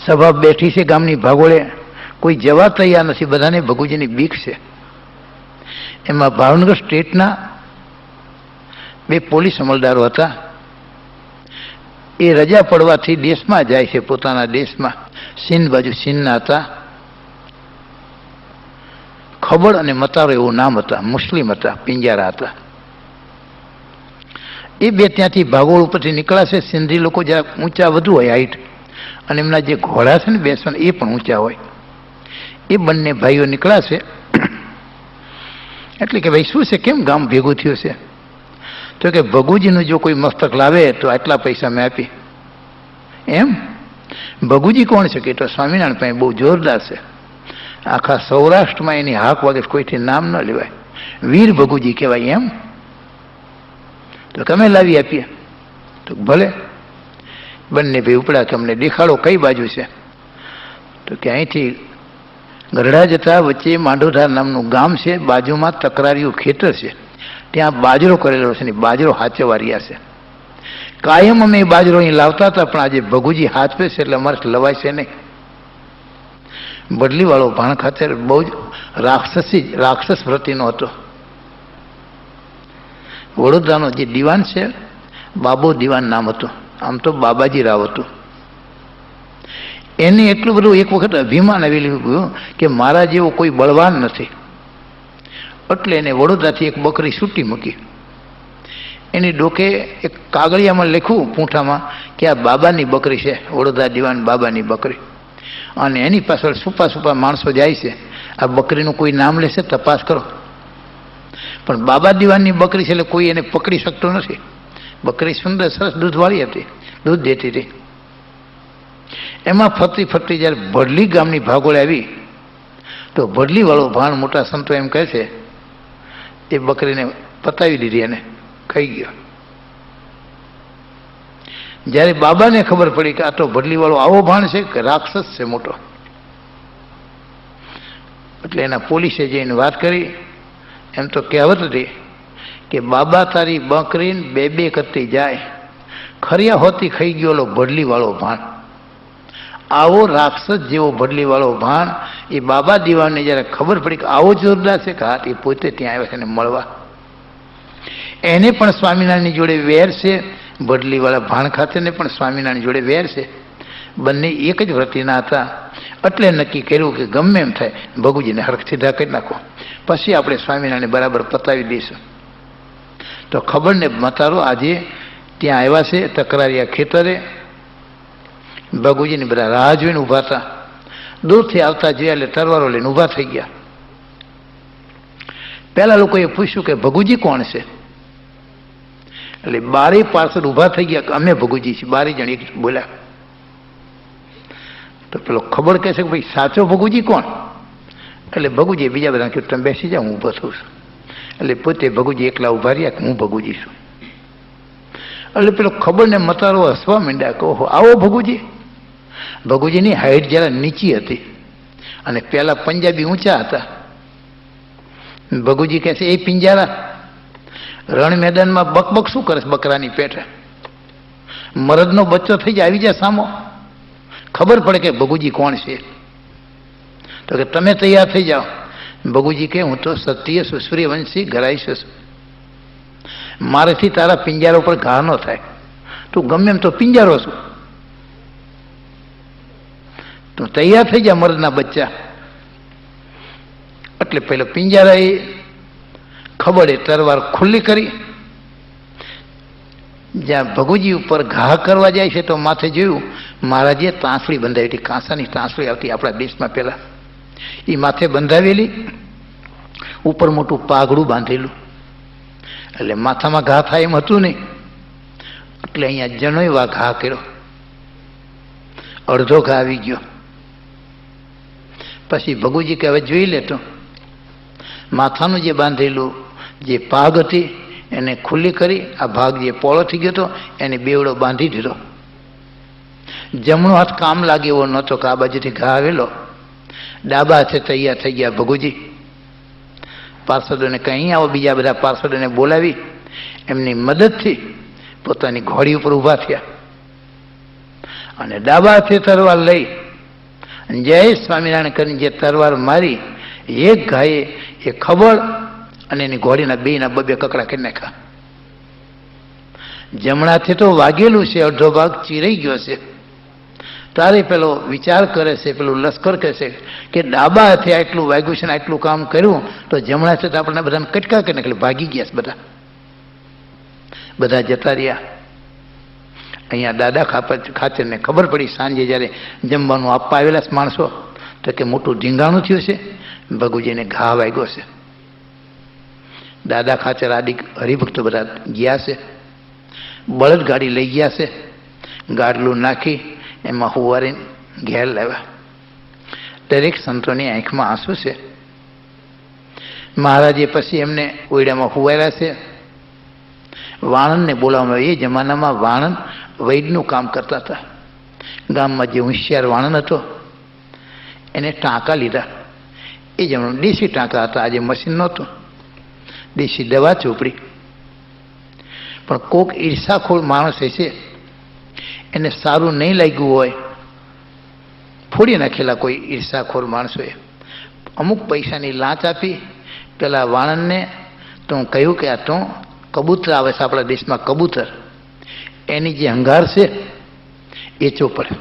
સભા બેઠી છે ગામની ભાગોળે, કોઈ જવા તૈયાર નથી, બધાને ભગુજીની બીક છે. એમાં ભાવનગર સ્ટેટના 2 પોલીસ અમલદારો હતા. એ રજા પડવાથી દેશમાં જાય છે, પોતાના દેશમાં, સિંધ બાજુ સિંધના હતા. ખબર અને મતારો એવું નામ હતા, મુસ્લિમ હતા, પિંજારા હતા. એ 2 ત્યાંથી ભાગોળ ઉપરથી નીકળ્યા છે. સિંધી લોકો જરા ઊંચા વધુ હોય હાઈટ, અને એમના જે ઘોડા છે ને બેસવાના એ પણ ઊંચા હોય. એ બંને ભાઈઓ નીકળ્યા છે. એટલે કે ભાઈ શું છે, કેમ ગામ ભેગું થયું છે? તો કે ભગુજીનું જો કોઈ મસ્તક લાવે તો આટલા પૈસા મેં આપી. એમ? ભગુજી કોણ છે? કે તો સ્વામિનારાયણ પાસે બહુ જોરદાર છે, આખા સૌરાષ્ટ્રમાં એની હાક વાગે કોઈથી નામ ન લેવાય, વીર ભગુજી કહેવાય. એમ? તો તમે લાવી આપીએ. તો ભલે. બંને ભાઈ ઉપડ્યા કે અમને દેખાડો કઈ બાજુ છે. તો કે અહીંથી ગરડા જતા વચ્ચે માંડોધાર નામનું ગામ છે, બાજુમાં તકરારીયું ખેતર છે, ત્યાં બાજરો કરેલો છે ને બાજરો હાચવા રહ્યા છે. કાયમ અમે એ બાજરો અહીં લાવતા હતા, પણ આજે ભગુજી હાચવે છે એટલે અમારે લવાય છે નહીં. બદલીવાળો ભાણ ખાતર બહુ જ રાક્ષસ વૃત્તિનો હતો. વડોદરાનો જે દિવાન છે, બાબો દિવાન નામ હતું, આમ તો બાબાજી રાવ હતું. એને એટલું બધું એક વખત અભિમાન આવી લીધું કે મારા જેવો કોઈ બળવાન નથી, એટલે એને વડોદરાથી એક બકરી છૂટી મૂકી. એની ડોકે એક કાગળિયામાં લખ્યું પૂંઠામાં કે આ બાબાની બકરી છે, વડોદરા દિવાન બાબાની બકરી. અને એની પાછળ સુપા માણસો જાય છે, આ બકરીનું કોઈ નામ લેશે તપાસ કરો. પણ બાબા દિવાનની બકરી છે એટલે કોઈ એને પકડી શકતો નથી. બકરી સુંદર સરસ દૂધવાળી હતી, દૂધ દેતી હતી. એમાં ફરતી ફરતી જ્યારે ભડલી ગામની ભાગોળે આવી તો ભડલીવાળો ભાણ મોટા સંતો એમ કહે છે એ બકરીને પતાવી દીધી અને ખાઈ ગયો. જ્યારે બાબાને ખબર પડી કે આ તો ભડલીવાળો આવો ભાણ છે કે રાક્ષસ છે મોટો, એટલે એના પોલીસે જઈને વાત કરી. એમ તો કહેવત હતી કે બાબા તારી બકરીને 2 કરતી જાય, ખરિયા હોતી ખાઈ ગયો ભડલીવાળો ભાણ. આવો રાક્ષસ જેવો ભડલીવાળો ભાણ એ બાબા દિવાનને જ્યારે ખબર પડી કે આવો જોરદાર છે કે હાથ, એ પોતે ત્યાં આવ્યા છે એને મળવા. એને પણ સ્વામિનારાયણની જોડે વેર છે, ભડલીવાળા ભાણ ખાતેને પણ સ્વામિનારાયણ જોડે વેર છે. બંને એક જ વૃત્તિના હતા. એટલે નક્કી કર્યું કે ગમે એમ થાય ભગુજીને હરખ સીધા કરી નાખો, પછી આપણે સ્વામિનારાયણને બરાબર પતાવી દઈશું. તો ખબર ને મતારો આજે ત્યાં આવ્યા છે તકરારિયા ખેતરે. ભગુજીને બધા રાહ જોઈને ઊભા હતા. દૂરથી આવતા જોયા એટલે તરવારો લઈને ઊભા થઈ ગયા. પહેલા લોકોએ પૂછ્યું કે ભગુજી કોણ છે? એટલે 12 પાર્ષદ ઊભા થઈ ગયા કે અમે ભગુજી છીએ. 12 જણ એક બોલ્યા. તો પેલો ખબર કહે છે કે ભાઈ સાચો ભગુજી કોણ? એટલે ભગુજી બીજા બધા કહ્યું તમે બેસી જાઓ, હું ઊભો થઉં છું. એટલે પોતે ભગુજી એકલા ઊભા રહ્યા કે હું ભગુજી છું. એટલે પેલો ખબર ને મતારો હસવા માંડ્યા કે ઓહો આવો ભગુજી. ભગુજીની હાઈટ જરા નીચી હતી અને પેલા પંજાબી ઊંચા હતા. ભગુજી કહે છે એ પિંજારા રણ મેદાનમાં બકબક શું કરે બકરાની પેટે? મરદનો બચ્ચો થઈ જાય, આવી જાય સામો, ખબર પડે કે ભગુજી કોણ છે. તો કે તમે તૈયાર થઈ જાઓ. ભગુજી કે હું તો સત્ય છું, સૂર્યવંશી ઘરાઈશ છું, મારેથી તારા પિંજારો પર ઘા ન થાય, તું ગમે એમ તો પિંજારો છું, તું તૈયાર થઈ જા મરદના બચ્ચા. એટલે પેલો પિંજારા એ ખબરે તરવાર ખુલ્લી કરી. જ્યાં ભગુજી ઉપર ઘા કરવા જાય છે તો માથે જોયું મહારાજે તાંસળી બંધાવી હતી, કાંસાની તાંસળી આવતી આપણા દેશમાં પહેલા, એ માથે બંધાવેલી, ઉપર મોટું પાઘડું બાંધેલું. એટલે માથામાં ઘા થાય એમ હતું નહીં, એટલે અહીંયા જનોય ઘા કર્યો, અડધો ઘા આવી ગયો. પછી ભગુજી કે હવે જોઈ લેતો. માથાનું જે બાંધેલું જે પાઘ હતી એને ખુલ્લી કરી, આ ભાગ જે પોળો થઈ ગયો હતો એને બેવડો બાંધી દીધો. જમણો હાથ કામ લાગે એવો નહોતો કે આ બાજુથી ઘા આવેલો. ડાબા હાથે તૈયાર થઈ ગયા ભગુજી. પાર્ષદોને કંઈ આવો, બીજા બધા પાર્ષદોને બોલાવી એમની મદદથી પોતાની ઘોડી ઉપર ઊભા થયા અને ડાબા હાથે તરવાર લઈ જય સ્વામિનારાયણ કરીને જે તરવાર મારી એક ગાયે એ ખબર અને એની ઘોડીના બેયના બબે કકડા કરી નાખ્યા. જમણાથી તો વાગેલું છે, અડધો ભાગ ચીરાઈ ગયો છે. તારે પેલો વિચાર કરે છે, પેલું લશ્કર કહે છે કે ડાબા હાથે આટલું વાગ્યું છે ને આટલું કામ કર્યું તો જમણા હાથે તો આપણને બધાને કટકા કરી નાખે, ભાગી ગયા છે બધા જતા રહ્યા. અહીંયા દાદા ખાચરને ખબર પડી સાંજે જ્યારે જમવાનું આપવા આવેલા માણસો તો કે મોટું ઢીંગાણું થયું છે, ભગુજીને ઘા વાગ્યો છે. દાદા ખાચર આદિ હરિભક્તો બધા ગયા છે, બળદ ગાડી લઈ ગયા છે, ગાડલું નાખી એમાં હુવારીને ઘેર લાવ્યા. દરેક સંતોની આંખમાં આંસુ છે. મહારાજે પછી એમને ઓયડામાં હુવાર્યા છે. વાણંદને બોલાવવામાં આવ્યો. એ જમાનામાં વાણંદ વૈદનું કામ કરતા હતા. ગામમાં જે હોશિયાર વાણંદ હતો એને ટાંકા લીધા. એ જમાનામાં દેશી ટાંકા હતા, આજે મશીન નહોતું, દેશી દવા ચોપડી. પણ કોક ઈર્ષાખોર માણસ હશે, એને સારું નહીં લાગ્યું હોય, ફોડી નાખેલા કોઈ ઈર્ષાખોર માણસોએ અમુક પૈસાની લાંચ આપી પેલા વાણંદને. તો હું કહ્યું કે આ તો કબૂતર આવે છે આપણા દેશમાં, કબૂતર, એની જે હંગાર છે એ ચોપડે,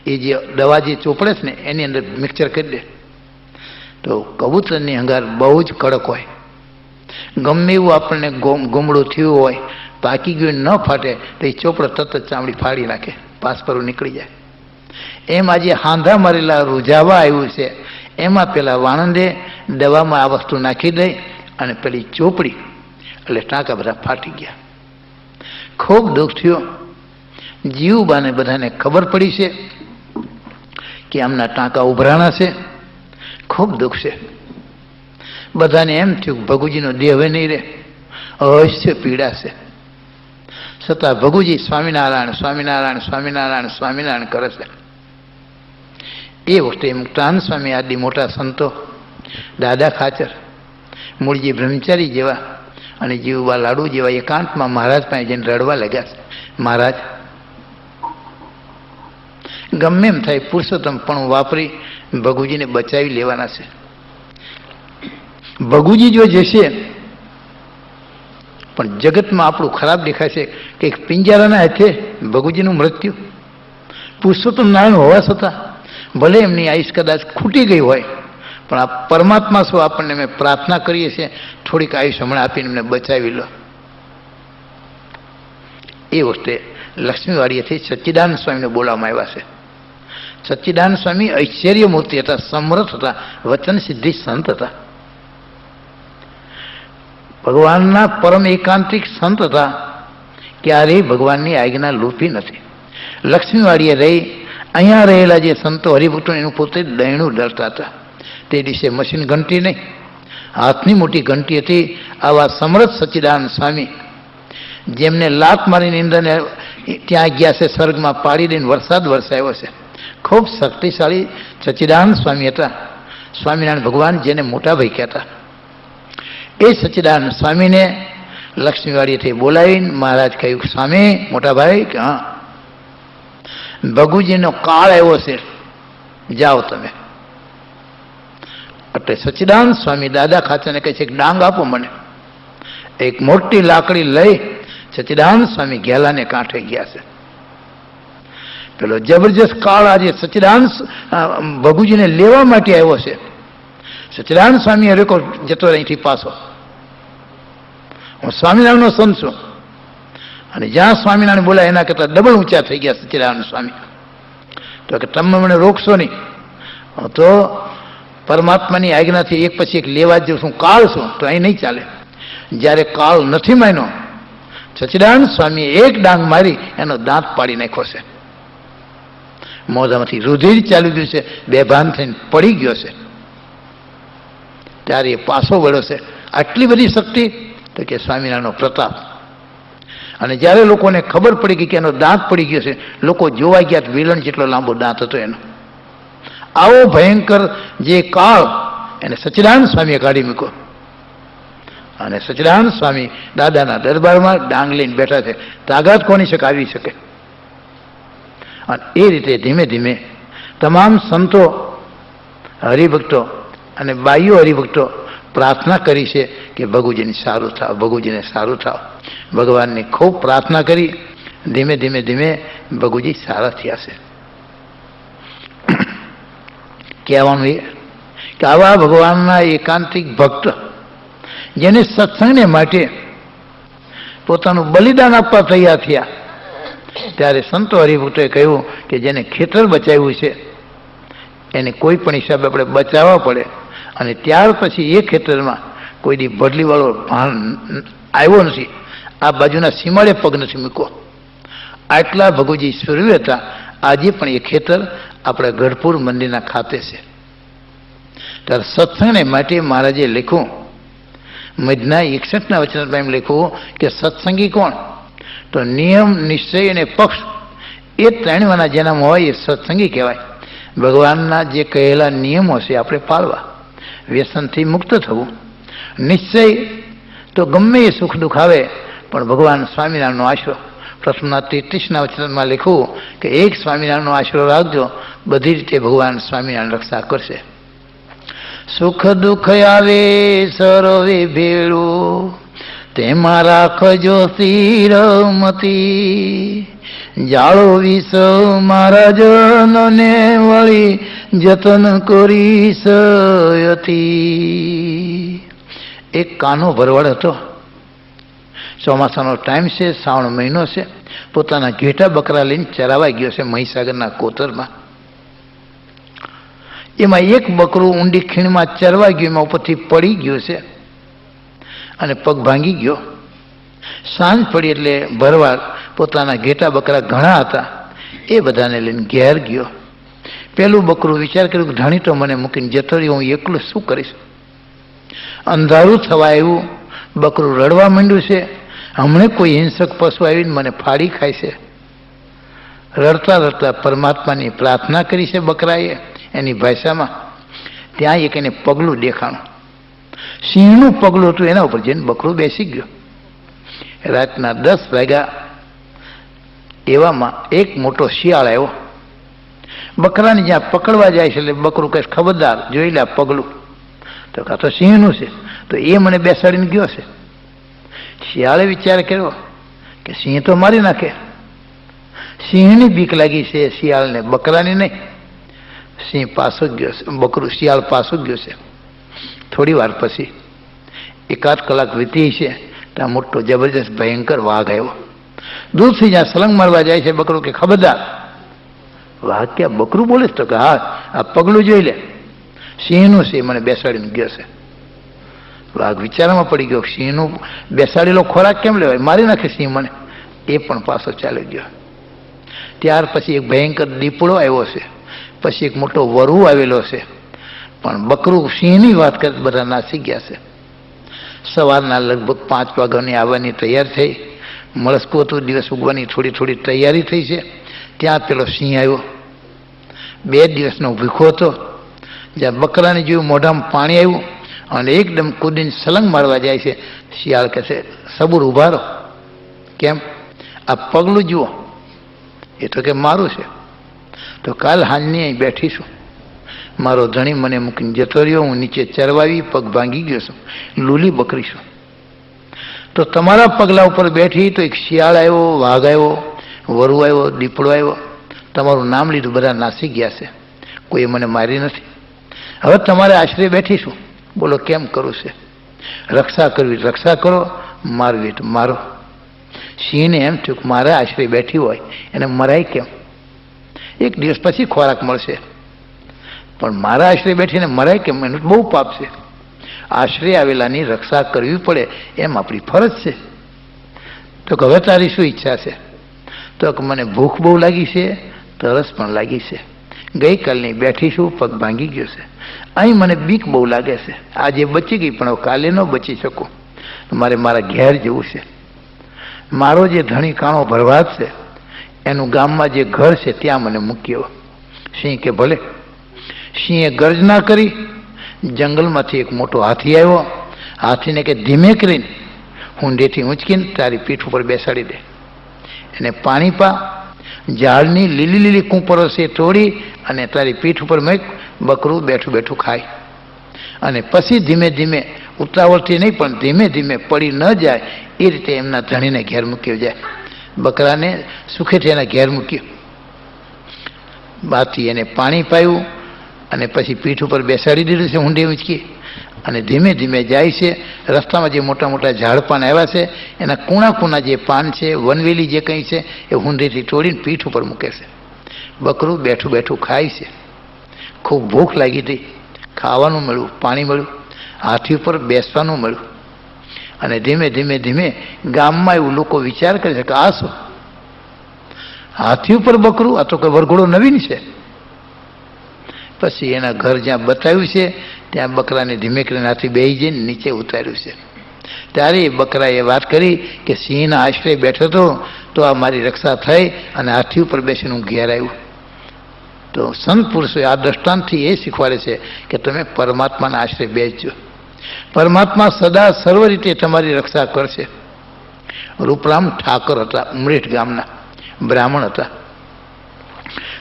એ જે દવા જે ચોપડે છે ને એની અંદર મિક્સચર કરી દે તો કબૂતરની હંગાર બહુ જ કડક હોય. ગમે એવું આપણને ગોમડું થયું હોય, પાકી ગયું ન ફાટે તો એ ચોપડો તરત જ ચામડી ફાડી નાખે, પાસપરું નીકળી જાય. એમ આજે હાંધા મારેલા રૂઝાવા આવ્યું છે, એમાં પેલા વાણંદે દવામાં આ વસ્તુ નાખી દઈ અને પેલી ચોપડી એટલે ટાંકા બધા ફાટી ગયા. ખૂબ દુઃખ થયો. જીવબાને બધાને ખબર પડી છે કે આમના ટાંકા ઉભરાણા છે. ખૂબ દુઃખ છે. બધાને એમ થયું ભગુજીનો દેહ હવે નહીં રહે, અવશ્ય પીડા છે. છતાં ભગુજી સ્વામિનારાયણ સ્વામિનારાયણ સ્વામિનારાયણ સ્વામિનારાયણ કરે છે. એ વખતે મુક્તાનંદ સ્વામી આદિ મોટા સંતો, દાદા ખાચર, મૂળજી બ્રહ્મચારી જેવા અને જીવબા લાડુ જેવા એકાંતમાં મહારાજ પાસે જઈને રડવા લાગ્યા છે. મહારાજ, ગમે એમ થાય પુરુષોત્તમ પણ વાપરી ભગુજીને બચાવી લેવાના છે. ભગુજી જો જશે પણ જગતમાં આપણું ખરાબ દેખાય છે કે પિંજરાના હાથે ભગુજીનું મૃત્યુ. પુરુષોત્તમ નારાયણ હોવા છતાં ભલે એમની આયુષ કદાચ ખૂટી ગઈ હોય, પણ આ પરમાત્મા શું આપણને અમે પ્રાર્થના કરીએ છીએ થોડીક આયુષ હમણાં આપીને એમને બચાવી લો. એ વખતે લક્ષ્મીવાડીએથી સચ્ચિદાનંદ સ્વામીને બોલાવવામાં આવ્યા છે. સચ્ચિદાનંદ સ્વામી ઐશ્વર્યમૂર્તિ હતા, સમર્થ હતા, વચન સિદ્ધિ સંત હતા, ભગવાનના પરમ એકાંતિક સંત હતા. ક્યારેય ભગવાનની આજ્ઞા લૂંટી નથી. લક્ષ્મીવાડીએ રહી અહીંયા રહેલા જે સંતો હરિભક્તો એનું પોતે દહીણું ડરતા હતા. તે દિવસે મશીન ઘંટી નહીં, હાથની મોટી ઘંટી હતી. આવા સમર્થ સચ્ચિદાનંદ સ્વામી જેમને લાત મારીને ઇન્દ્રને ત્યાં ગયા છે, સ્વર્ગમાં પાડી દઈને વરસાદ વરસાવ્યો છે. ખૂબ શક્તિશાળી સચ્ચિદાનંદ સ્વામી હતા. સ્વામિનારાયણ ભગવાન જેને મોટા ભાઈ કહેતા. એ સચ્ચિદાનંદ સ્વામીને લક્ષ્મીવાડીથી બોલાવીને મહારાજ કહ્યું, સ્વામી મોટા ભાઈ, કે હા ભગુજીનો કાળ આવ્યો છે, જાઓ તમે. એટલે સચ્ચિદાનંદ સ્વામી દાદા ખાચરને કહે છે કે ડાંગ આપો મને. એક મોટી લાકડી લઈ સચ્ચિદાનંદ સ્વામી ઘેલાને કાંઠે ગયા છે. પેલો જબરજસ્ત કાળ આજે સચ્ચિદાનંદ ભગુજીને લેવા માટે આવ્યો છે. સચ્ચિદાનંદ સ્વામી હરેકો જતો અહીંથી પાછો. હું સ્વામિનારાયણનો સંત છું અને જ્યાં સ્વામિનારાયણ બોલાય એના કરતા ડબલ ઊંચા થઈ ગયા સચ્ચિદાનંદ સ્વામી. તો કે તમે મને રોકશો નહીં, તો પરમાત્માની આજ્ઞાથી એક પછી એક લેવા જ છું, કાળ છું, તો અહીં નહીં ચાલે. જ્યારે કાળ નથી માન્યો, સચ્ચિદાનંદ સ્વામીએ એક ડાંગ મારી એનો દાંત પાડી નાખ્યો છે. મોઢામાંથી રુધિર ચાલી ગયું છે, બેભાન થઈને પડી ગયો છે. ત્યારે એ પાછો વળ્યો છે. આટલી બધી શક્તિ, તો કે સ્વામિનારાયણનો પ્રતાપ. અને જ્યારે લોકોને ખબર પડી ગઈ કે એનો દાંત પડી ગયો છે, લોકો જોવા ગયા વેલણ જેટલો લાંબો દાંત હતો એનો. આવો ભયંકર જે કાળ એને સચ્ચિદાનંદ સ્વામીએ કાઢી મૂક્યો. અને સચ્ચિદાનંદ સ્વામી દાદાના દરબારમાં ડાંગ લઈને બેઠા છે. તાકાત કોની શકે આવી શકે. અને એ રીતે ધીમે ધીમે તમામ સંતો હરિભક્તો અને બાઈઓ હરિભક્તો પ્રાર્થના કરી છે કે ભગુજીને સારું થાવ, ભગુજીને સારું થાવ. ભગવાનની ખૂબ પ્રાર્થના કરી. ધીમે ધીમે ધીમે ભગુજી સારા થયા છે. કહેવાનું એ કે આવા ભગવાનના એકાંતિક ભક્ત જેને સત્સંગને માટે પોતાનું બલિદાન આપવા તૈયાર થયા, ત્યારે સંતો હરિભક્તોએ કહ્યું કે જેને ખેતર બચાવ્યું છે એને કોઈ પણ હિસાબે આપણે બચાવવા પડે. અને ત્યાર પછી એ ખેતરમાં કોઈ દી ભડલીવાળો આવ્યો નથી, આ બાજુના સીમાડે પગ નથી મૂક્યો. આટલા ભગુજી સુરવીર હતા. આજે પણ એ ખેતર આપણા ગઢપુર મંદિરના ખાતે છે. ત્યારે સત્સંગને માટે મહારાજે લખ્યું, મધના 61ના વચનમાં એમ લખ્યું કે સત્સંગી કોણ? તો નિયમ, નિશ્ચય અને પક્ષ એ ત્રણેયના જેનામાં હોય એ સત્સંગી કહેવાય. ભગવાનના જે કહેલા નિયમો છે આપણે પાળવા, વ્યસનથી મુક્ત થવું. નિશ્ચય તો ગમે એ સુખ દુઃખ આવે પણ ભગવાન સ્વામિનારાયણનો આશરો. પ્રથમના 33ના વચનમાં લખ્યું કે એક સ્વામિનારાયણનો આશરો રાખજો, બધી રીતે ભગવાન સ્વામિનારાયણ રક્ષા કરશે. સુખ દુઃખ આવે સર્વે ભેળું, તેમાં રાખજો સ્થિરમતી. જાળો વિસ મારા જનને વળી જતન કરીશ યતી. એક કાનો ભરવાડ હતો. ચોમાસાનો ટાઈમ છે, શ્રાવણ મહિનો છે. પોતાના ઘેટા બકરા લઈને ચરાવાઈ ગયો છે મહીસાગરના કોતરમાં. એમાં એક બકરું ઊંડી ખીણમાં ચરવા ગયું, એમાં ઉપરથી પડી ગયું છે અને પગ ભાંગી ગયો. સાંજ પડી એટલે ભરવાડ પોતાના ઘેટા બકરા ઘણા હતા એ બધાને લઈને ઘેર ગયો. પેલું બકરું વિચાર કર્યું કે ધણી તો મને મૂકીને જતો રહ્યો, હું એકલું શું કરીશ? અંધારું થવા આવ્યું, બકરું રડવા માંડ્યું છે. હમણે કોઈ હિંસક પશુ આવીને મને ફાડી ખાય છે. રડતા રડતા પરમાત્માની પ્રાર્થના કરી છે બકરાએ એની ભાષામાં. ત્યાં એક એને પગલું દેખાણું, સિંહનું પગલું હતું. એના ઉપર જઈને બકરું બેસી ગયો. રાતના 10 વાગ્યા એવામાં એક મોટો શિયાળ આવ્યો. બકરાને જ્યાં પકડવા જાય છે એટલે બકરું કહે ખબરદાર જોઈ લે પગલું. તો કાં તો સિંહનું છે, તો એ મને બેસાડીને ગયો છે. શિયાળે વિચાર કર્યો કે સિંહ તો મારી નાખે. સિંહની બીક લાગી છે શિયાળને, બકરાની નહીં. સિંહ પાછો ગયો છે, બકરું શિયાળ પાછું ગયો છે. થોડી વાર પછી 1-8 કલાક વીતી છે ત્યાં મોટો જબરજસ્ત ભયંકર વાઘ આવ્યો. દૂરથી જ્યાં સલંગ મારવા જાય છે બકરું કે ખબરદાર. વાઘ ક્યાં બકરું બોલે તો કે હા આ પગલું જોઈ લે, સિંહનું છે, મને બેસાડીને ગયો છે. વાઘ વિચારમાં પડી ગયો, સિંહનું બેસાડેલો ખોરાક કેમ લેવાય, મારી નાખે સિંહ મને. એ પણ પાછો ચાલી ગયો. ત્યાર પછી એક ભયંકર દીપડો આવ્યો છે, પછી એક મોટો વરુ આવેલો છે. પણ બકરું સિંહની વાત કરે બધા નાસી ગયા છે. સવારના લગભગ 5 વાગ્યાની આવવાની તૈયાર થઈ. મળસ્કું હતું, દિવસ ઉગવાની થોડી થોડી તૈયારી થઈ છે. ત્યાં પેલો સિંહ આવ્યો. 2 દિવસનો ભૂખો હતો. જ્યાં બકરાને જોયું મોઢામાં પાણી આવ્યું અને એકદમ કૂદીને સલંગ મારવા જાય છે. શિયાળ કહે છે સબૂર ઉભા રહો. કેમ? આ પગલું જુઓ. એ તો કે મારું છે. તો કાલ હાંજની અહીં બેઠીશું. મારો ધણી મને મૂકીને જતો રહ્યો, હું નીચે ચરવાવી પગ ભાંગી ગયો છું, લૂલી બકરી છું. તો તમારા પગલા ઉપર બેઠી તો એક શિયાળ આવ્યો, વાઘ આવ્યો, વરુ આવ્યો, દીપડો આવ્યો, તમારું નામ લીધું, બધા નાસી ગયા છે, કોઈ મને મારી નથી. હવે તમારે આશરે બેઠીશું. બોલો કેમ કરવું છે? રક્ષા કરવી રક્ષા કરો, મારવી તો મારો. સિંહને એમ થયું કે મારા આશરે બેઠી હોય એને મરાય કેમ? એક દિવસ પછી ખોરાક મળશે, પણ મારા આશરે બેઠીને મરાય કેમ? એનું બહુ પાપ છે. આશરે આવેલાની રક્ષા કરવી પડે એમ આપણી ફરજ છે. તો કે હવે તારી શું ઈચ્છા છે? તો કે મને ભૂખ બહુ લાગી છે, તરસ પણ લાગી છે. ગઈકાલની બેઠી છું, પગ ભાંગી ગયો છે. અહીં મને બીક બહુ લાગે છે. આજે બચી ગઈ પણ કાલે ન બચી શકું. મારે મારા ઘેર જવું છે. મારો જે ધણી કાણો ભરવાડ છે એનું ગામમાં જે ઘર છે ત્યાં મને મૂક્યો. સિંહ કે ભલે. સિંહે ગર્જના કરી. જંગલમાંથી એક મોટો હાથી આવ્યો. હાથીને કે ધીમે કરીને ઊંડેથી ઊંચકીને તારી પીઠ ઉપર બેસાડી દે, એને પાણી પા ઝાડની લીલી લીલી કૂંપરો છે તોડી અને તારી પીઠ ઉપર મૂક, બકરું બેઠું બેઠું ખાય. અને પછી ધીમે ધીમે, ઉતાવળથી નહીં પણ ધીમે ધીમે પડી ન જાય એ રીતે એમના ધણીને ઘેર મૂક્યો જાય. બકરાને સુખેથી એના ઘેર મૂક્યો, બાથી એને પાણી પાયું અને પછી પીઠ ઉપર બેસાડી દીધું છે ઊંડે ઊંચકી. અને ધીમે ધીમે જાય છે. રસ્તામાં જે મોટા મોટા ઝાડ પાન આવ્યા છે એના કૂણા કૂણા જે પાન છે, વનવેલી જે કંઈ છે એ ઊંડેથી તોડીને પીઠ ઉપર મૂકે છે. બકરું બેઠું બેઠું ખાય છે. ખૂબ ભૂખ લાગી હતી, ખાવાનું મળ્યું, પાણી મળ્યું, હાથી ઉપર બેસવાનું મળ્યું. અને ધીમે ધીમે ધીમે ગામમાં એવું લોકો વિચાર કરે છે કે આ શું, હાથી ઉપર બકરું, આ તો કોઈ વરઘોડો નવીન છે. પછી એના ઘર જ્યાં બતાવ્યું છે ત્યાં બકરાને ધીમે કરીને હાથી બેસી જઈને નીચે ઉતાર્યું છે. ત્યારે એ બકરાએ વાત કરી કે સિંહના આશરે બેઠો હતો તો આ મારી રક્ષા થઈ અને હાથી ઉપર બેસીને હું ઘેર આવ્યું. તો સંત પુરુષોએ આ દ્રષ્ટાંતથી એ શીખવાડે છે કે તમે પરમાત્માના આશરે બેસજો. પરમાત્મા સદા સર્વ રીતે તમારી રક્ષા કરશે. રૂપરામ ઠાકર હતા, ઉમરેઠ ગામના બ્રાહ્મણ હતા.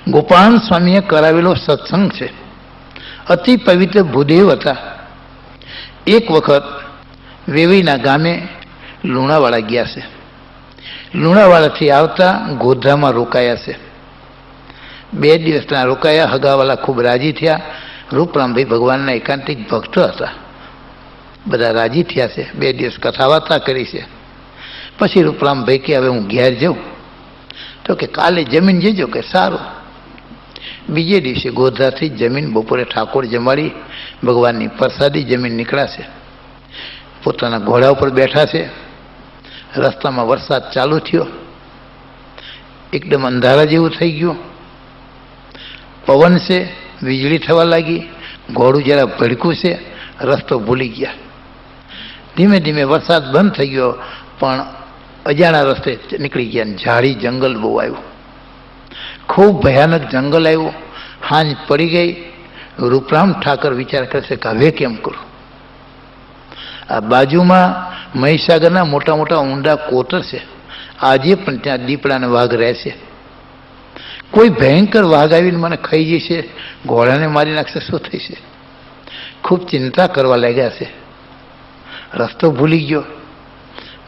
ગોપાલ સ્વામીએ કરાવેલો સત્સંગ છે. અતિ પવિત્ર ભૂદેવ હતા. એક વખત વેવીના ગામે લુણાવાડા ગયા છે. લુણાવાડાથી આવતા ગોધરામાં રોકાયા છે. 2 દિવસના રોકાયા. હગાવાલા ખૂબ રાજી થયા. રૂપરામભાઈ ભગવાનના એકાંતિક ભક્ત હતા. બધા રાજી થયા છે. 2 દિવસ કથા વાર્તા કરી છે. પછી રૂપરામભાઈ કે હવે હું ઘેર જાઉં. તો કે કાલે જમીન જજો. કે સારું. બીજે દિવસે ગોધરાથી જમીન બપોરે ઠાકોર જમાડી ભગવાનની પ્રસાદી જમીન નીકળ્યા છે. પોતાના ઘોડા ઉપર બેઠા છે. રસ્તામાં વરસાદ ચાલુ થયો. એકદમ અંધારા જેવું થઈ ગયું. પવન છે, વીજળી થવા લાગી. ઘોડું જરા ભડકું છે. રસ્તો ભૂલી ગયા. ધીમે ધીમે વરસાદ બંધ થઈ ગયો પણ અજાણા રસ્તે નીકળી ગયા. ઝાડી જંગલ બહુ આવ્યું. ખૂબ ભયાનક જંગલ આવ્યું. હાંજ પડી ગઈ. રૂપરામ ઠાકર વિચાર કરશે કે હવે કેમ કરું. આ બાજુમાં મહીસાગરના મોટા મોટા ઊંડા કોતર છે. આજે પણ ત્યાં દીપડાને વાઘ રહેશે. કોઈ ભયંકર વાઘ આવીને મને ખાઈ જશે, ઘોડાને મારી નાખશે, શું થશે. ખૂબ ચિંતા કરવા લાગ્યા છે. રસ્તો ભૂલી ગયો.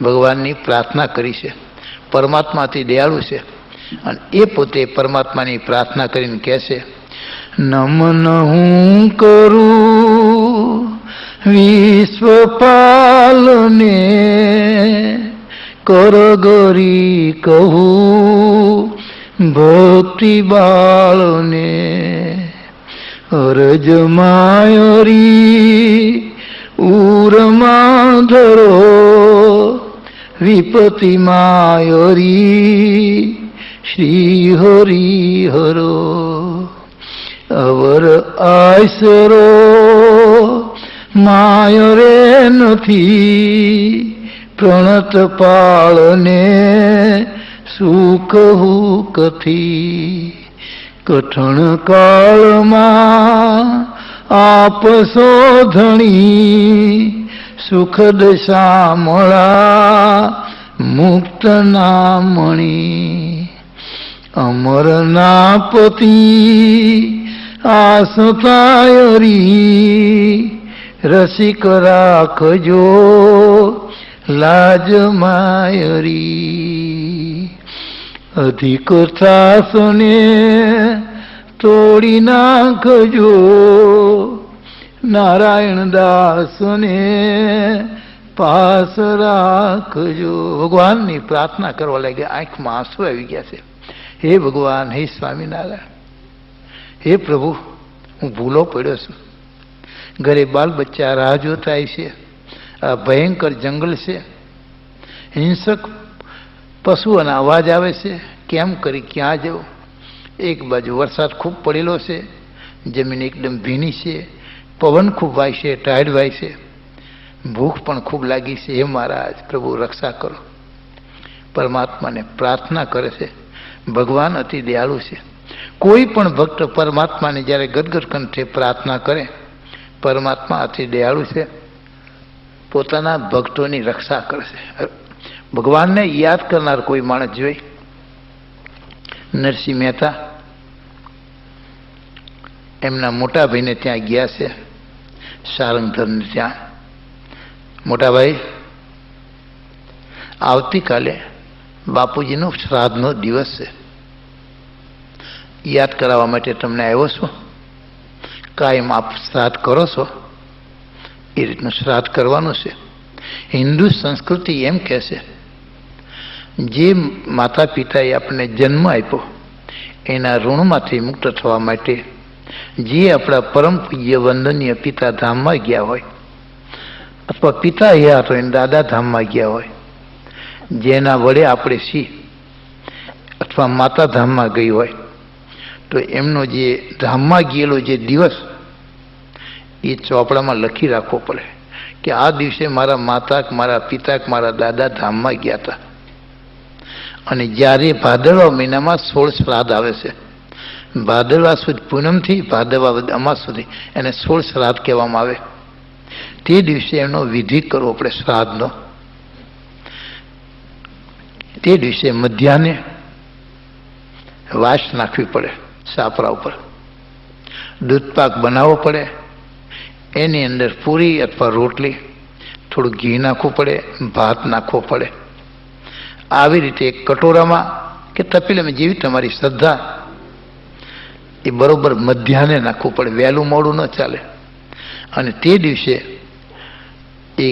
ભગવાનની પ્રાર્થના કરી છે. પરમાત્મા અતિ દયાળુ છે અને એ પોતે પરમાત્માની પ્રાર્થના કરીને કહે છે, નમન હું કરું વિશ્વપાલને, કરગરી કહું ભક્તિ બાળને, અરજ માયરી ઉરમાં ધરો, વિપતિ માયરી શ્રી હરિ હરો, અવર આશરો માય રે નથી, પ્રણત પાળને સુખ કથી, કઠણ કાળમાં આપ શોધણી, સુખદ શામળા મુક્ત નામણી, અમરના પતિ આસતાયરી, રસિક રાખજો લાજ માયરી, અધિક ત્રાસને તોડી નાખજો, નારાયણ દાસને પાસ રાખજો. ભગવાનની પ્રાર્થના કરવા લાગ્યા. આંખમાં આંસુ આવી ગયા છે. હે ભગવાન, હે સ્વામિનારાયણ, હે પ્રભુ, હું ભૂલો પડ્યો છું. ઘરે બાલ બચ્ચા રાહ જોતા છે. આ ભયંકર જંગલ છે. હિંસક પશુઓના અવાજ આવે છે. કેમ કરી ક્યાં જવું. એક બાજુ વરસાદ ખૂબ પડેલો છે. જમીન એકદમ ભીની છે. પવન ખૂબ વાય છે, ટાઢ વાય છે. ભૂખ પણ ખૂબ લાગી છે. હે મહારાજ, પ્રભુ રક્ષા કરો. પરમાત્માને પ્રાર્થના કરે છે. ભગવાન અતિ દયાળુ છે. કોઈ પણ ભક્ત પરમાત્માને જ્યારે ગદગદ કંઠે પ્રાર્થના કરે, પરમાત્મા અતિ દયાળુ છે. પોતાના ભક્તોની રક્ષા કરશે. ભગવાનને યાદ કરનાર કોઈ માણસ જોઈ નરસિંહ મહેતા એમના મોટા ભાઈને ત્યાં ગયા છે, સારંગધરને ત્યાં. મોટા ભાઈ, આવતીકાલે બાપુજીનો શ્રાદ્ધનો દિવસ છે, યાદ કરાવવા માટે તમને આવ્યો છું. કાયમ આપ શ્રાદ્ધ કરો છો એ રીતનું શ્રાદ્ધ કરવાનું છે. હિન્દુ સંસ્કૃતિ એમ કહે છે, જે માતા પિતાએ આપણને જન્મ આપ્યો એના ઋણમાંથી મુક્ત થવા માટે જે આપણા પરમ પૂજ્ય વંદનીય પિતા ધામમાં ગયા હોય, અથવા પિતા યાદ હોય દાદા ધામમાં ગયા હોય, જેના વડે આપણે છીએ, અથવા માતા ધામમાં ગઈ હોય, તો એમનો જે ધામમાં ગયેલો જે દિવસ એ ચોપડામાં લખી રાખવો પડે કે આ દિવસે મારા માતા, મારા પિતા, મારા દાદા ધામમાં ગયા હતા. અને જ્યારે ભાદરવા મહિનામાં 16 શ્રાદ્ધ આવે છે, ભાદરવા સુદ પૂનમથી ભાદરવા અમાસ સુધી એને 16 શ્રાદ્ધ કહેવામાં આવે. તે દિવસે એનો વિધિ કરવો પડે શ્રાદ્ધનો. તે દિવસે મધ્યાહને વાસ નાખવી પડે સાપરા ઉપર, દૂધપાક બનાવવો પડે, એની અંદર પૂરી અથવા રોટલી, થોડું ઘી નાખવું પડે, ભાત નાખવો પડે. આવી રીતે એક કટોરામાં કે તપેલામાં જેવી તમારી શ્રદ્ધા એ બરોબર મધ્યાહને નાખવું પડે, વહેલું મોડું ન ચાલે. અને તે દિવસે એ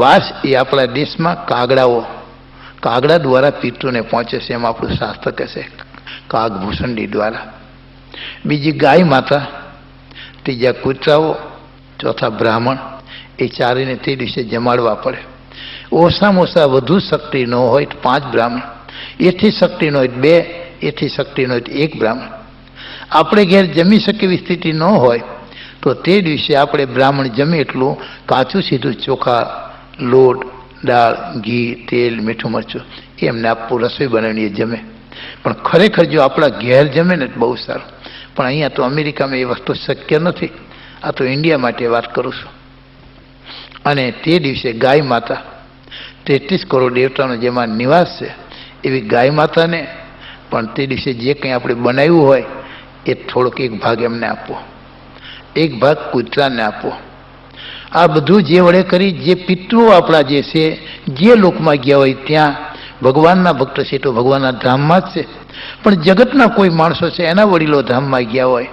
વાસ એ આપણા દેશમાં કાગડા દ્વારા પિતૃને પહોંચે છે, એમ આપણું શાસ્ત્ર કહેશે, કાગભૂષણડી દ્વારા. બીજી ગાય માતા, ત્રીજા કૂતરાઓ, ચોથા બ્રાહ્મણ, એ ચારેને તે દિવસે જમાડવા પડે. ઓછામાં ઓછા વધુ શક્તિ ન હોય તો 5 બ્રાહ્મણ, એથી શક્તિ ન હોય 2, એથી શક્તિ ન હોય તો 1 બ્રાહ્મણ. આપણે ઘેર જમી શકે એવી સ્થિતિ ન હોય તો તે દિવસે આપણે બ્રાહ્મણ જમે એટલું કાચું સીધું ચોખા, લોટ, દાળ, ઘી, તેલ, મીઠું મરચું એમને આપવું, રસોઈ બનાવીને એ જમે. પણ ખરેખર જો આપણા ઘેર જમે ને બહુ સારું. પણ અહીંયા તો અમેરિકામાં એ વસ્તુ શક્ય નથી. આ તો ઇન્ડિયા માટે વાત કરું છું. અને તે દિવસે ગાય માતા, 33 કરોડ દેવતાનો જેમાં નિવાસ છે એવી ગાય માતાને પણ તે દિવસે જે કંઈ આપણે બનાવ્યું હોય એ થોડોક 1 ભાગ એમને આપવો, 1 ભાગ કૂતરાને આપવો. આ બધું જે વડે કરી જે પિતૃઓ આપણા જે છે જે લોકમાં ગયા હોય ત્યાં ભગવાનના ભક્ત છે તો ભગવાનના ધામમાં જ છે. પણ જગતના કોઈ માણસો છે એના વડીલો ધામમાં ગયા હોય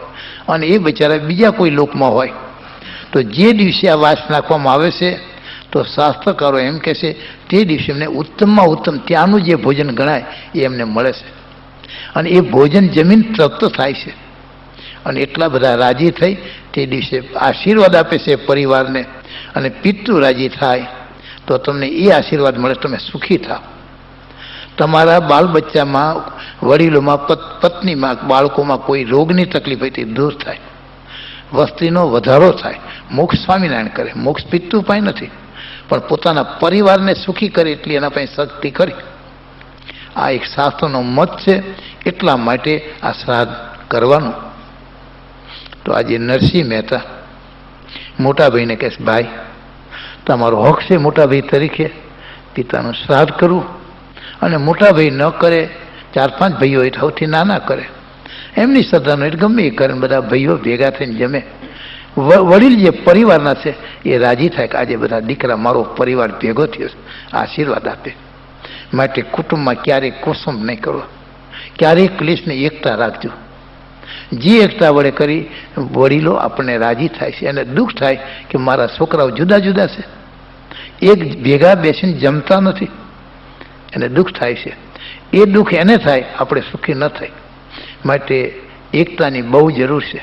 અને એ બિચારા બીજા કોઈ લોકમાં હોય, તો જે દિવસે આ વાસ નાખવામાં આવે છે તો શાસ્ત્રકારો એમ કહે છે તે દિવસે એમને ઉત્તમમાં ઉત્તમ ત્યાંનું જે ભોજન ગણાય એ એમને મળે છે. અને એ ભોજન જમીન તૃપ્ત થાય છે. અને એટલા બધા રાજી થઈ તે દિવસે આશીર્વાદ આપે છે પરિવારને. અને પિતૃ રાજી થાય તો તમને એ આશીર્વાદ મળે, તમે સુખી થાવ. તમારા બાળ બચ્ચામાં, વડીલોમાં, પત્નીમાં, બાળકોમાં કોઈ રોગની તકલીફ હોય તે દૂર થાય, વસ્તીનો વધારો થાય. મોક્ષ સ્વામિનારાયણ કરે, મોક્ષ પિતૃ પાસે નથી, પણ પોતાના પરિવારને સુખી કરે એટલી એના પાસે શક્તિ કરી. આ એક શાસ્ત્રનો મત છે. એટલા માટે આ શ્રાદ્ધ કરવાનું. તો આજે નરસિંહ મહેતા મોટા ભાઈને કહે છે, ભાઈ તમારો હક છે મોટા ભાઈ તરીકે પિતાનું શ્રાદ્ધ કરવું. અને મોટા ભાઈ ન કરે, 4-5 ભાઈઓ હોય સૌથી નાના કરે, એમની શ્રદ્ધાનો એટલે ગમે એ કરે, બધા ભાઈઓ ભેગા થઈને જમે. વડીલ જે પરિવારના છે એ રાજી થાય કે આજે બધા દીકરા મારો પરિવાર ભેગો થયો છે, આશીર્વાદ આપે. માટે કુટુંબમાં ક્યારેય કુસુમ નહીં કરવો, ક્યારેય ક્લેશની એકતા રાખજો. જે એકતા વડે કરી વડીલો આપણને રાજી થાય છે. અને દુઃખ થાય કે મારા છોકરાઓ જુદા જુદા છે, એક ભેગા બેસીને જમતા નથી, એને દુઃખ થાય છે. એ દુઃખ એને થાય, આપણે સુખી ન થાય. માટે એકતાની બહુ જરૂર છે.